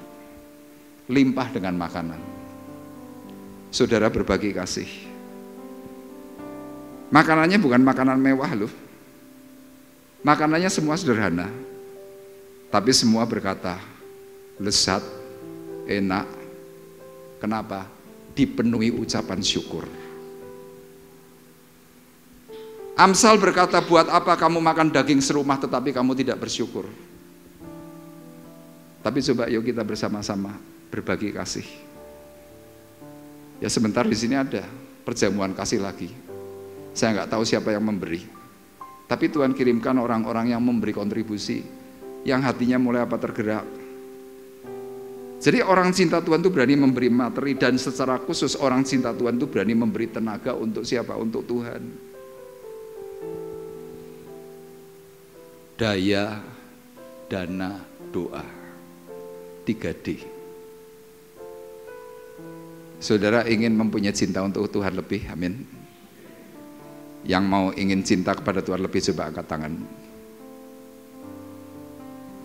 limpah dengan makanan. Saudara berbagi kasih. Makanannya bukan makanan mewah loh. Makanannya semua sederhana, tapi semua berkata, lezat, enak. Kenapa? Dipenuhi ucapan syukur. Amsal berkata, buat apa kamu makan daging serumah tetapi kamu tidak bersyukur? Tapi coba yuk kita bersama-sama berbagi kasih. Ya sebentar di sini ada perjamuan kasih lagi. Saya nggak tahu siapa yang memberi. Tapi Tuhan kirimkan orang-orang yang memberi kontribusi, yang hatinya mulai tergerak. Jadi orang cinta Tuhan itu berani memberi materi, dan secara khusus orang cinta Tuhan itu berani memberi tenaga untuk siapa? Untuk Tuhan. Daya, dana, doa, 3D. Saudara ingin mempunyai cinta untuk Tuhan lebih? Amin. Yang mau ingin cinta kepada Tuhan lebih, coba angkat tangan.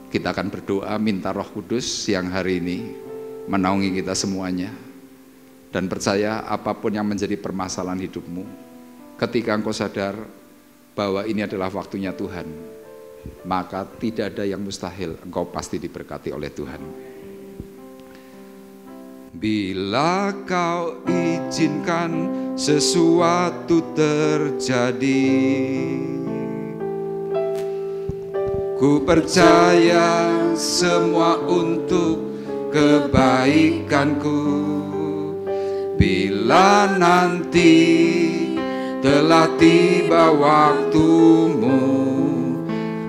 Kita akan berdoa minta Roh Kudus yang hari ini menaungi kita semuanya. Dan percaya apapun yang menjadi permasalahan hidupmu, ketika engkau sadar bahwa ini adalah waktunya Tuhan, maka tidak ada yang mustahil, engkau pasti diberkati oleh Tuhan. Bila kau izinkan sesuatu terjadi, ku percaya semua untuk kebaikanku. Bila nanti telah tiba waktumu,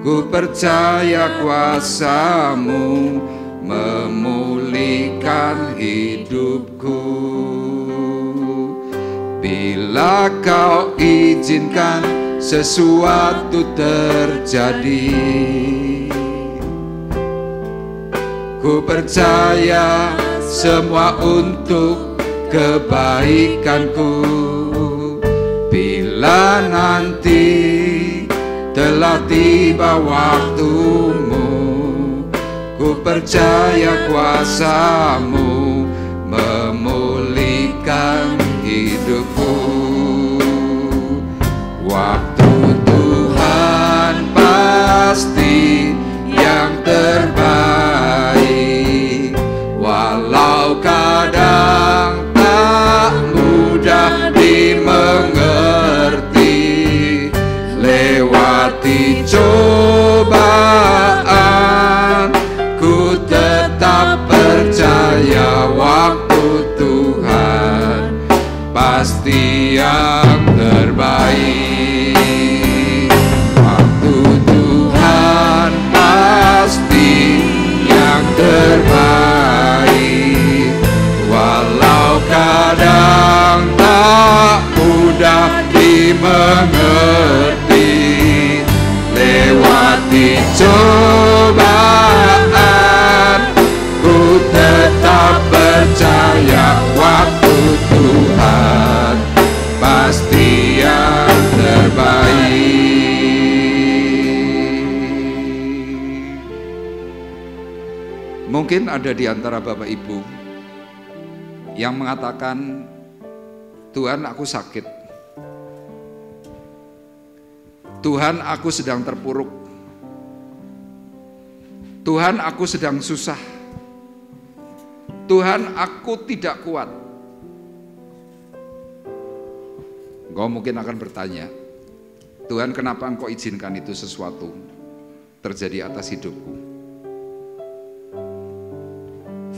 ku percaya kuasa-Mu memulihkan hidupku. Bila kau izinkan sesuatu terjadi, ku percaya semua untuk kebaikanku. Bila nanti telah tiba waktumu, ku percaya kuasa-Mu memulihkan hidupku. Waktu Tuhan pasti yang terbaik, walau kadang tak mudah dimengerti. Lewati cobaan, ku tetap percaya waktu Tuhan pasti yang terbaik. Waktu Tuhan pasti yang terbaik, walau kadang tak mudah dimengerti. Lewati cobaan, ku tetap percaya waktu Tuhan pasti yang terbaik. Mungkin ada di antara Bapak Ibu yang mengatakan, Tuhan aku sakit, Tuhan aku sedang terpuruk, Tuhan aku sedang susah, Tuhan aku tidak kuat. Engkau mungkin akan bertanya, Tuhan kenapa Engkau izinkan itu sesuatu terjadi atas hidupku?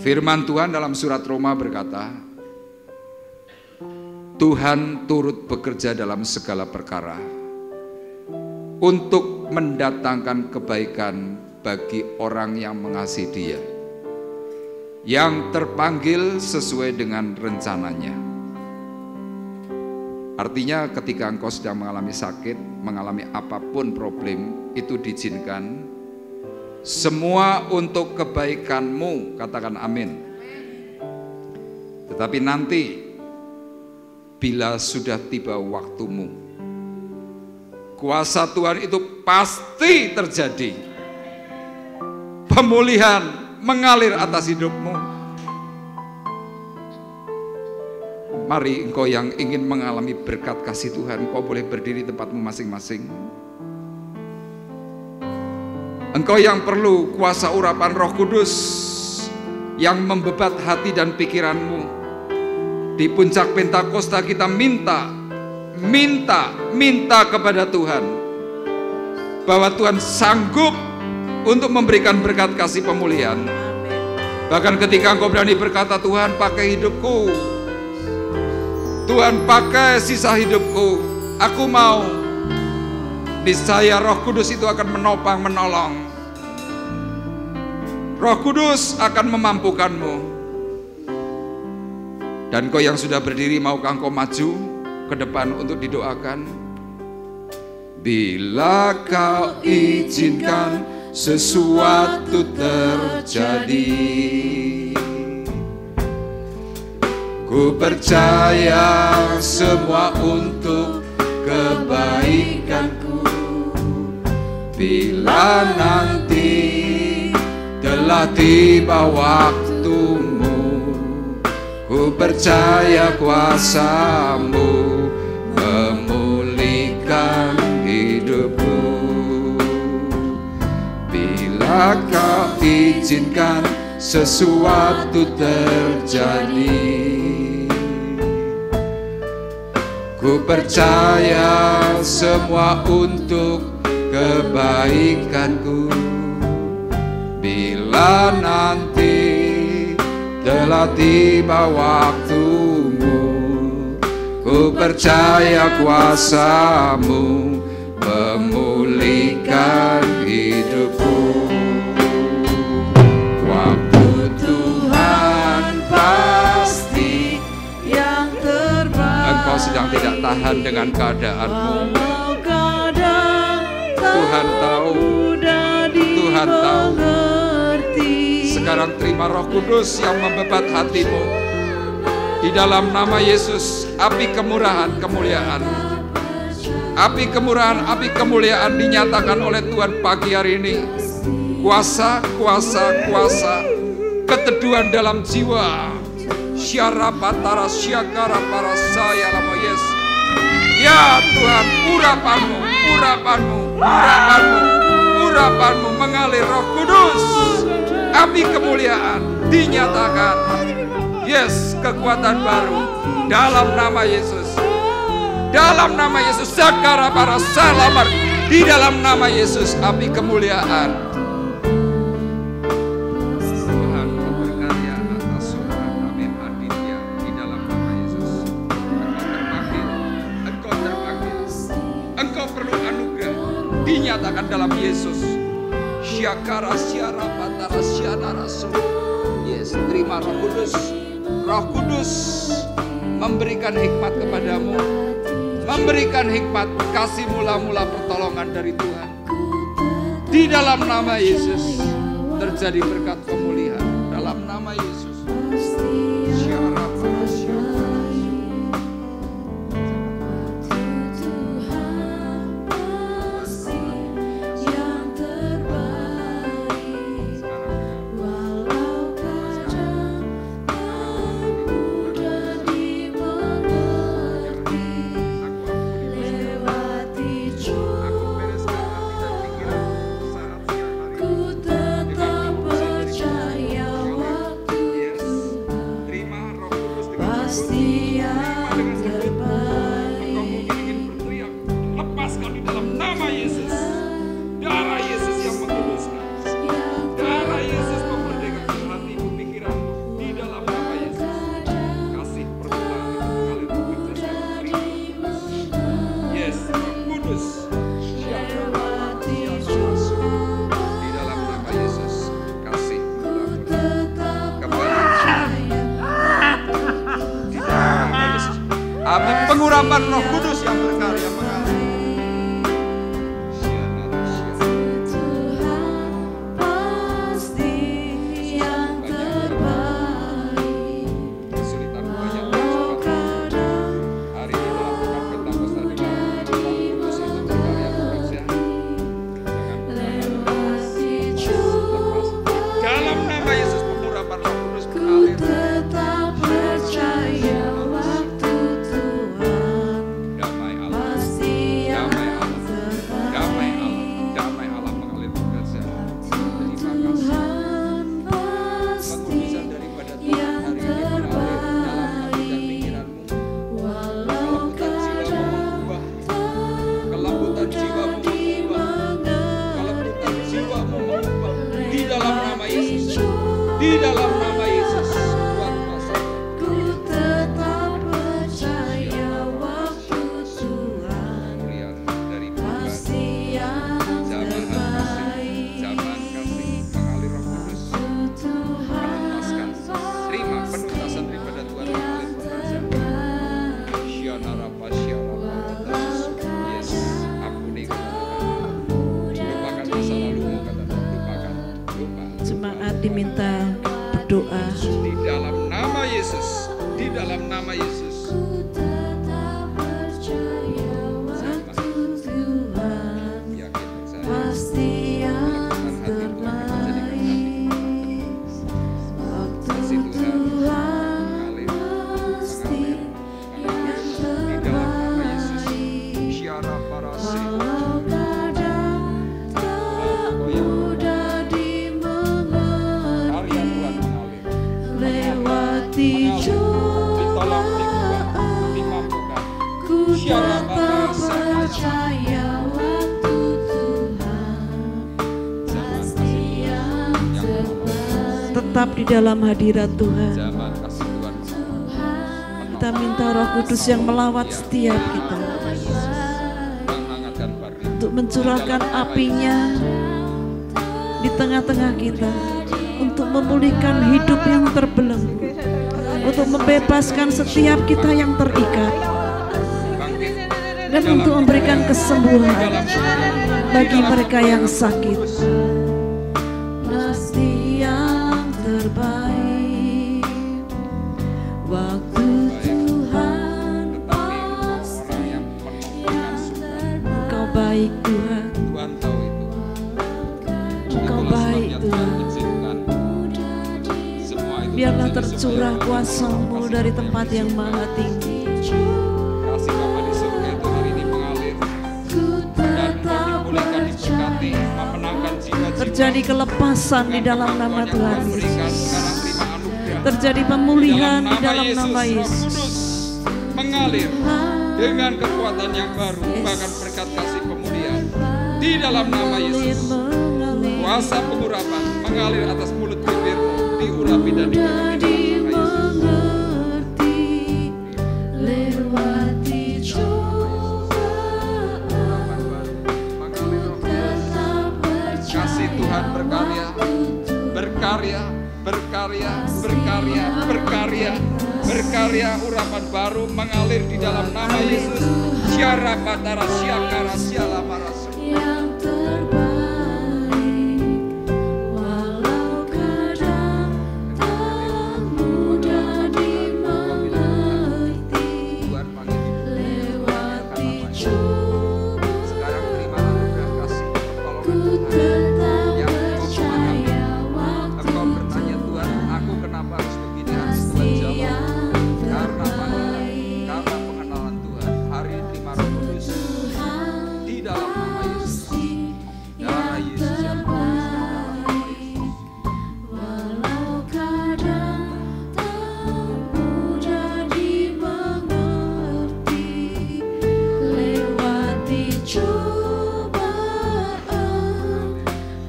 Firman Tuhan dalam surat Roma berkata, Tuhan turut bekerja dalam segala perkara untuk mendatangkan kebaikan bagi orang yang mengasihi Dia, yang terpanggil sesuai dengan rencananya. Artinya ketika engkau sedang mengalami sakit, mengalami apapun problem, itu diizinkan semua untuk kebaikanmu, katakan amin. Tetapi nanti bila sudah tiba waktumu, kuasa Tuhan itu pasti terjadi. Pemulihan mengalir atas hidupmu. Mari engkau yang ingin mengalami berkat kasih Tuhan, engkau boleh berdiri tempatmu masing-masing. Engkau yang perlu kuasa urapan Roh Kudus yang membebat hati dan pikiranmu. Di puncak Pentakosta kita minta kepada Tuhan bahwa Tuhan sanggup untuk memberikan berkat kasih pemulihan. Bahkan ketika engkau berani berkata, Tuhan pakai hidupku, Tuhan pakai sisa hidupku, aku mau, niscaya Roh Kudus itu akan menopang, menolong. Roh Kudus akan memampukanmu. Dan kau yang sudah berdiri, maukah engkau maju ke depan untuk didoakan? Bila kau izinkan sesuatu terjadi, ku percaya semua untuk kebaikanku. Bila nanti telah tiba waktumu, ku percaya kuasa-Mu memulihkan hidupku. Bila kau izinkan sesuatu terjadi, ku percaya semua untuk kebaikanku. Bila nanti telah tiba waktumu, ku percaya kuasa-Mu memulihkan hidupku. Waktu Tuhan pasti yang terbaik. Engkau sedang tidak tahan dengan keadaanmu. Tuhan tahu. Tuhan tahu. Sekarang terima Roh Kudus yang membebat hatimu. Di dalam nama Yesus, api kemurahan, kemuliaan. Api kemurahan, api kemuliaan dinyatakan oleh Tuhan pagi hari ini. Kuasa, kuasa, kuasa, keteduhan dalam jiwa. Syarapatara syakara para saya lama Yes. Ya Tuhan, urapanmu, urapanmu, urapanmu, urapanmu mengalir Roh Kudus. Api kemuliaan dinyatakan. Yes, kekuatan baru dalam nama Yesus. Dalam nama Yesus, sakara para salamar. Di dalam nama Yesus, api kemuliaan. Tuhan berkarya atas saudara kami Aditya di dalam nama Yesus. Engkau terpanggil. Engkau perlu anugerah. Dinyatakan dalam Yesus. Syakara syara patara syara rasul. Yes, terima Roh Kudus. Roh Kudus memberikan hikmat kepadamu, memberikan hikmat, kasih mula-mula pertolongan dari Tuhan. Di dalam nama Yesus terjadi berkat pemulihan. Dalam nama Yesus. Syara para syara. Pengurapan Roh Kudus yang berkarya mengalir. Kesulitan banyak hari ini dalam Pentakosta dengan Roh Kudus itu berkarya bekerja. Dalam nama Yesus pengurapan Roh Kudus mengalir. minta berdoa. Di dalam nama Yesus, di dalam nama Yesus. Tetap di dalam hadirat Tuhan. Kita minta Roh Kudus yang melawat setiap kita untuk mencurahkan apinya di tengah-tengah kita, untuk memulihkan hidup yang terbelenggu, untuk membebaskan setiap kita yang terikat, dan untuk memberikan kesembuhan bagi mereka yang sakit. Terbaik waktu Tuhan pasti yang terbaik. Engkau baik Tuhan, Tuhan tahu itu. Engkau baik Tuhan. Biarlah tercurah kuasa-Mu dari tempat yang maha tinggi. Kasih Bapa di surga itu hari ini mengalir dan dimulihkan, diberkati, memenangkan jiwa-jiwa. Terjadi kelepasan di dalam nama Tuhan Yesus. Terjadi pemulihan di dalam nama Yesus. Mengalir dengan kekuatan yang baru, bahkan berkat kasih pemulihan di dalam nama Yesus. Kuasa pengurapan mengalir atas mulut bibirmu, diurapi dan dipenuhi dalam nama Yesus. Kasih Tuhan berkarya, berkarya, berkarya, berkarya, berkarya, berkarya. Urapan baru mengalir di dalam nama Yesus. Syara batara syakara syala marasu. Yang terbaik, walau kadang tak mudah dimengerti, lewati coba. Sekarang terima anugerah kasih pertolongan Tuhan yang percaya waktu engkau bertanya, Tuhan, aku kenapa harus begini? Harus Tuhan jawab, karena apa? Karena pengenalan Tuhan. Hari ini terima Roh Kudus di dalam nama Yesus. Darah Yesus yang walau kadang tak mudah dimengerti, lewati cobaan,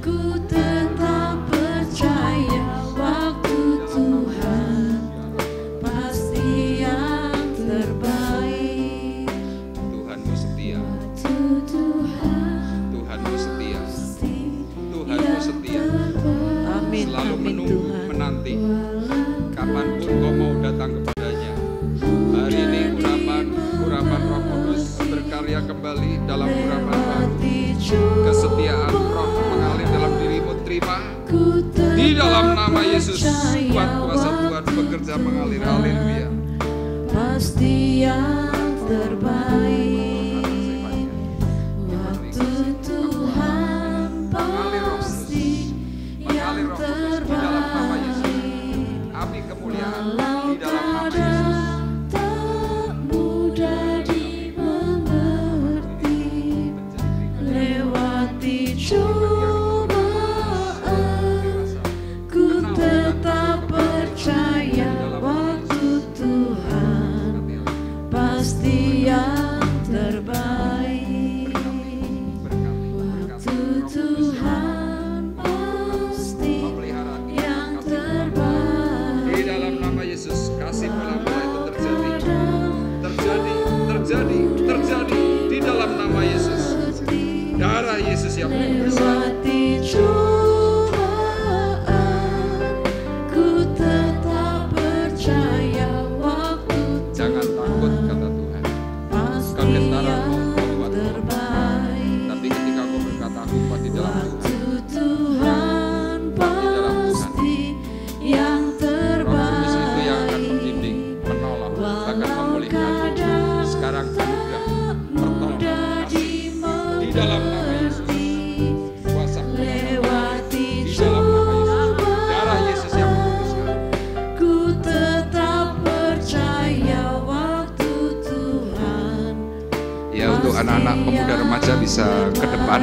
ku tetap percaya waktu Tuhan pasti yang terbaik. Tuhanmu setia, Tuhanmu setia, Tuhanmu setia. Amin, Selalu amin menunggu, Tuhan. menanti. Kapanpun kau mau datang kepadanya. Hari ini urapan Roh Kudus berkarya kembali dalam urapan baru. Kesetiaan Roh mengalir dalam dirimu, terima. Di dalam nama Yesus, kuat kuasa Tuhan bekerja mengalir. Haleluya. pasti yang terbaik. Waktu Tuhan pasti yang terbaik. Api kemuliaan di dalam nama Yesus. Tak mudah dimengerti, lewati cobaan, ku tetap percaya waktu Tuhan pasti yang terbaik. Waktu Tuhan pasti yang terbaik. Di dalam nama Yesus, kasih bola-bola itu terjadi di dalam nama Yesus. Darah Yesus yang membesar. Lewati cobaan, ku tetap percaya waktu Jangan takut, kata Tuhan. pasti Kegentaranmu yang membuat terbaik. Tapi ketika kau berkata, aku kuat di dalam Tuhan, Waktu Tuhan pasti Ya, untuk anak-anak pemuda remaja bisa ke depan.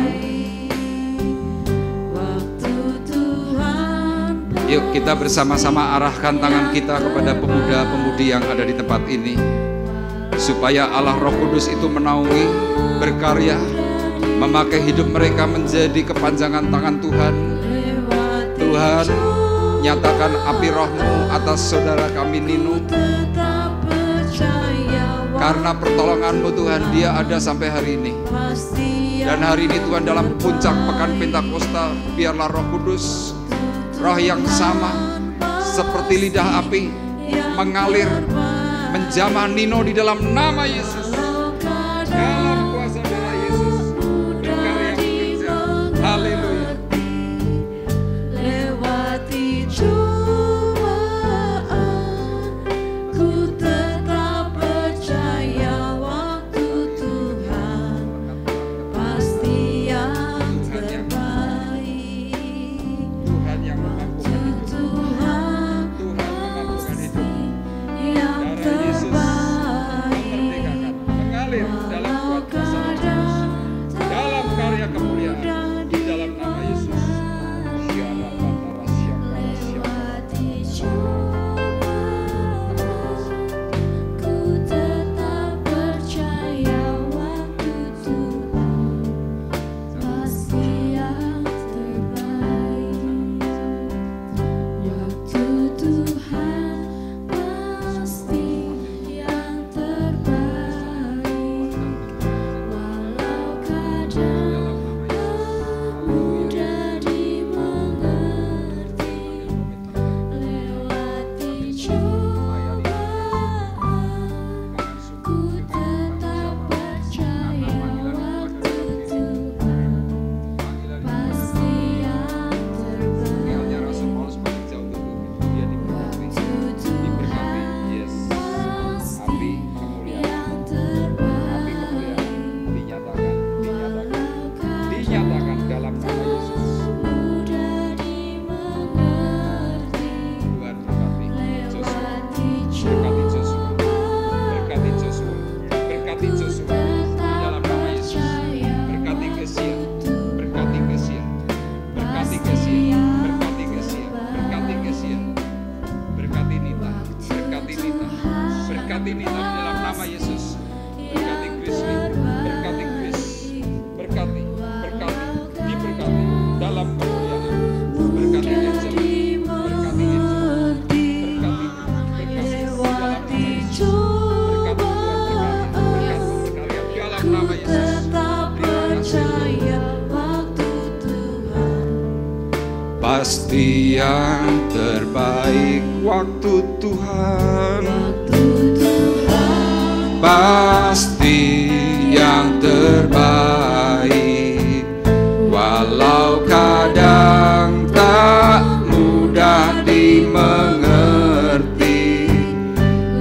Yuk kita bersama-sama arahkan tangan kita kepada pemuda-pemudi yang ada di tempat ini, supaya Allah Roh Kudus itu menaungi, berkarya, memakai hidup mereka menjadi kepanjangan tangan Tuhan. Tuhan, nyatakan api roh-Mu atas saudara kami Nino. Karena pertolongan-Mu Tuhan, dia ada sampai hari ini. Dan hari ini Tuhan, dalam puncak pekan Pentakosta, biarlah Roh Kudus, Roh yang sama seperti lidah api mengalir, menjamah Nino di dalam nama Yesus. Dalam kuasa darah Yesus berkarya bekerja. Haleluya. Lewati cobaan, ku tetap percaya waktu Tuhan pasti yang terbaik. Tuhan yang memampukan hidup. Tuhan memampukan hidup. yang Darah Yesus terbaik. memerdekakan, mengalir dalam kuat kuasa Roh Kudus, dalam karya kemuliaan di dalam nama Yesus. Lewati cobaan, ku tetap percaya waktu Tuhan pasti yang terbaik. Waktu Tuhan pasti yang terbaik. Walau kadang mudah dimengerti, lewati cobaan, ku tetap percaya waktu Tuhan pasti yang Realnya terbaik. Rasul Paulus bekerja untuk bumi. Dia diberkati, yes. Api kemuliaan, api kemuliaan dinyatakan dalam nama Yesus. Mudah dimengerti, Tuhan berkati Joshua, berkati Joshua, berkati Joshua, berkati Joshua di dalam nama Yesus. Berkati Gesia, berkati Gesia, berkati Gesia, berkati Gesia, berkati Gesia, berkati Nita, berkati Nita, berkati Nita di dalam nama Yesus. Berkati Krisli, berkati Kris, berkati, diberkati dalam kemuliaan. Berkati Angel, berkati Angel, berkati di dalam nama Yesus. Berkati Tuhan, berkati dalam nama Yesus. tetap percaya waktu Tuhan Pasti yang terbaik waktu Tuhan. Pasti yang terbaik, walau kadang tak mudah dimengerti.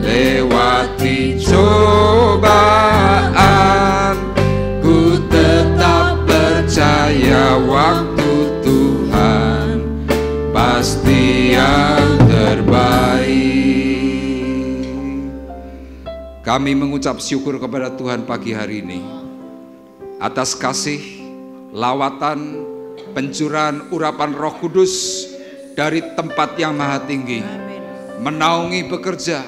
Lewati cobaan, ku tetap percaya waktu Tuhan pasti yang terbaik. Kami mengucap syukur kepada Tuhan pagi hari ini atas kasih, lawatan, pencurahan urapan Roh Kudus dari tempat yang maha tinggi, menaungi bekerja,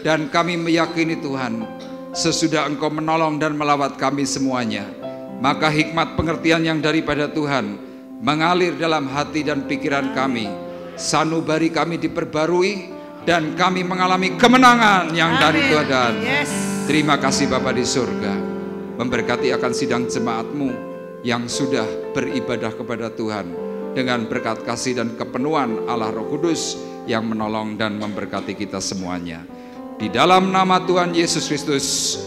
dan kami meyakini Tuhan, sesudah Engkau menolong dan melawat kami semuanya, maka hikmat pengertian yang daripada Tuhan mengalir dalam hati dan pikiran kami. Sanubari kami diperbarui dan kami mengalami kemenangan yang dari Tuhan. Terima kasih Bapa di surga, memberkati akan sidang jemaat-Mu yang sudah beribadah kepada Tuhan dengan berkat kasih dan kepenuhan Allah Roh Kudus yang menolong dan memberkati kita semuanya. Di dalam nama Tuhan Yesus Kristus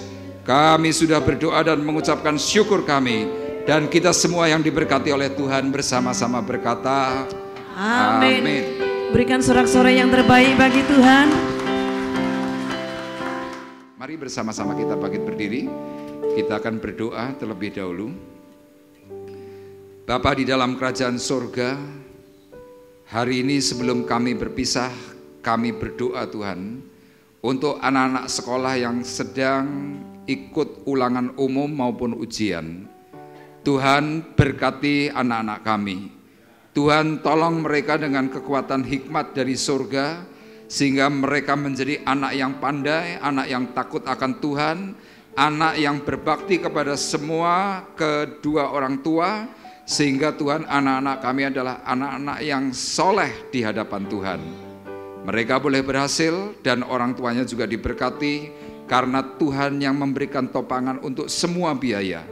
kami sudah berdoa dan mengucapkan syukur kami, dan kita semua yang diberkati oleh Tuhan bersama-sama berkata Amin. Amin. Berikan sorak-sorai yang terbaik bagi Tuhan. Mari bersama-sama kita bangkit berdiri. Kita akan berdoa terlebih dahulu. Bapa di dalam kerajaan sorga, hari ini sebelum kami berpisah, kami berdoa Tuhan untuk anak-anak sekolah yang sedang ikut ulangan umum maupun ujian. Tuhan berkati anak-anak kami. Tuhan tolong mereka dengan kekuatan hikmat dari surga, sehingga mereka menjadi anak yang pandai, anak yang takut akan Tuhan, anak yang berbakti kepada semua kedua orang tua, sehingga Tuhan, anak-anak kami adalah anak-anak yang soleh di hadapan Tuhan. Mereka boleh berhasil dan orang tuanya juga diberkati karena Tuhan yang memberikan topangan untuk semua biaya.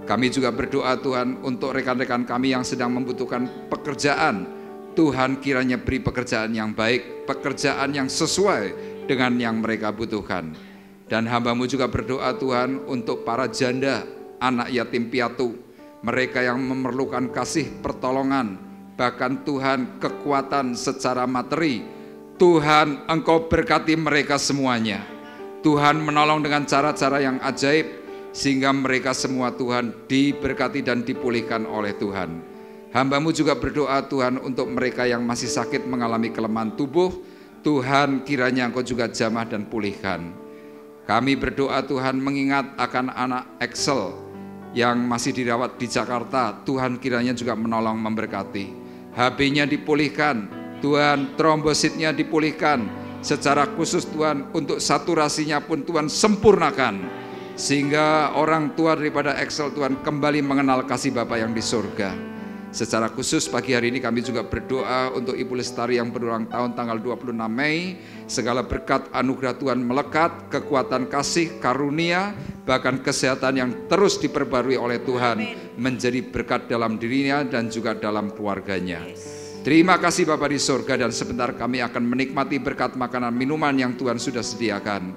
Kami juga berdoa Tuhan untuk rekan-rekan kami yang sedang membutuhkan pekerjaan. Tuhan kiranya beri pekerjaan yang baik, pekerjaan yang sesuai dengan yang mereka butuhkan. Dan hamba-Mu juga berdoa Tuhan untuk para janda, anak yatim piatu, mereka yang memerlukan kasih pertolongan, bahkan Tuhan kekuatan secara materi. Tuhan, Engkau berkati mereka semuanya. Tuhan menolong dengan cara-cara yang ajaib, sehingga mereka semua Tuhan diberkati dan dipulihkan oleh Tuhan. Hamba-Mu juga berdoa Tuhan untuk mereka yang masih sakit mengalami kelemahan tubuh. Tuhan kiranya Engkau juga jamah dan pulihkan. Kami berdoa Tuhan mengingat akan anak Excel yang masih dirawat di Jakarta. Tuhan kiranya juga menolong memberkati. HB-nya dipulihkan, Tuhan trombositnya dipulihkan. Secara khusus Tuhan untuk saturasinya pun Tuhan sempurnakan, sehingga orang tua daripada Excel Tuhan kembali mengenal kasih Bapa yang di surga. Secara khusus pagi hari ini kami juga berdoa untuk Ibu Lestari yang berulang tahun tanggal 26 Mei. Segala berkat anugerah Tuhan melekat, kekuatan kasih, karunia, bahkan kesehatan yang terus diperbarui oleh Tuhan, menjadi berkat dalam dirinya dan juga dalam keluarganya. Terima kasih Bapa di surga, dan sebentar kami akan menikmati berkat makanan minuman yang Tuhan sudah sediakan.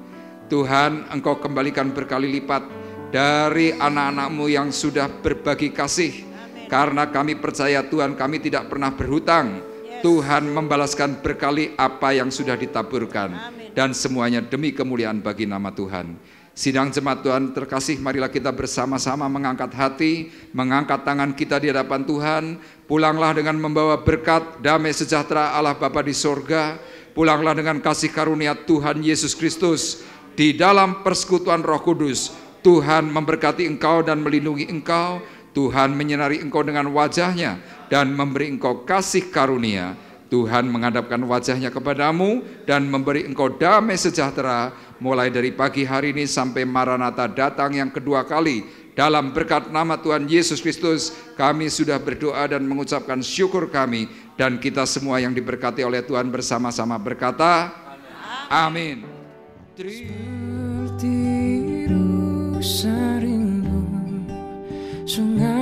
Tuhan, Engkau kembalikan berkali lipat dari anak-anak-Mu yang sudah berbagi kasih. Karena kami percaya Tuhan, kami tidak pernah berhutang. Tuhan membalaskan berkali apa yang sudah ditaburkan. Dan semuanya demi kemuliaan bagi nama Tuhan. Sidang jemaat Tuhan terkasih, marilah kita bersama-sama mengangkat hati, mengangkat tangan kita di hadapan Tuhan. Pulanglah dengan membawa berkat, damai sejahtera Allah Bapa di sorga. Pulanglah dengan kasih karunia Tuhan Yesus Kristus. Di dalam persekutuan Roh Kudus, Tuhan memberkati engkau dan melindungi engkau. Tuhan menyinari engkau dengan wajahnya dan memberi engkau kasih karunia. Tuhan menghadapkan wajahnya kepadamu dan memberi engkau damai sejahtera mulai dari pagi hari ini sampai Maranatha datang yang kedua kali. Dalam berkat nama Tuhan Yesus Kristus, kami sudah berdoa dan mengucapkan syukur kami, dan kita semua yang diberkati oleh Tuhan bersama-sama berkata, amin. Seperti rusa rindu sungai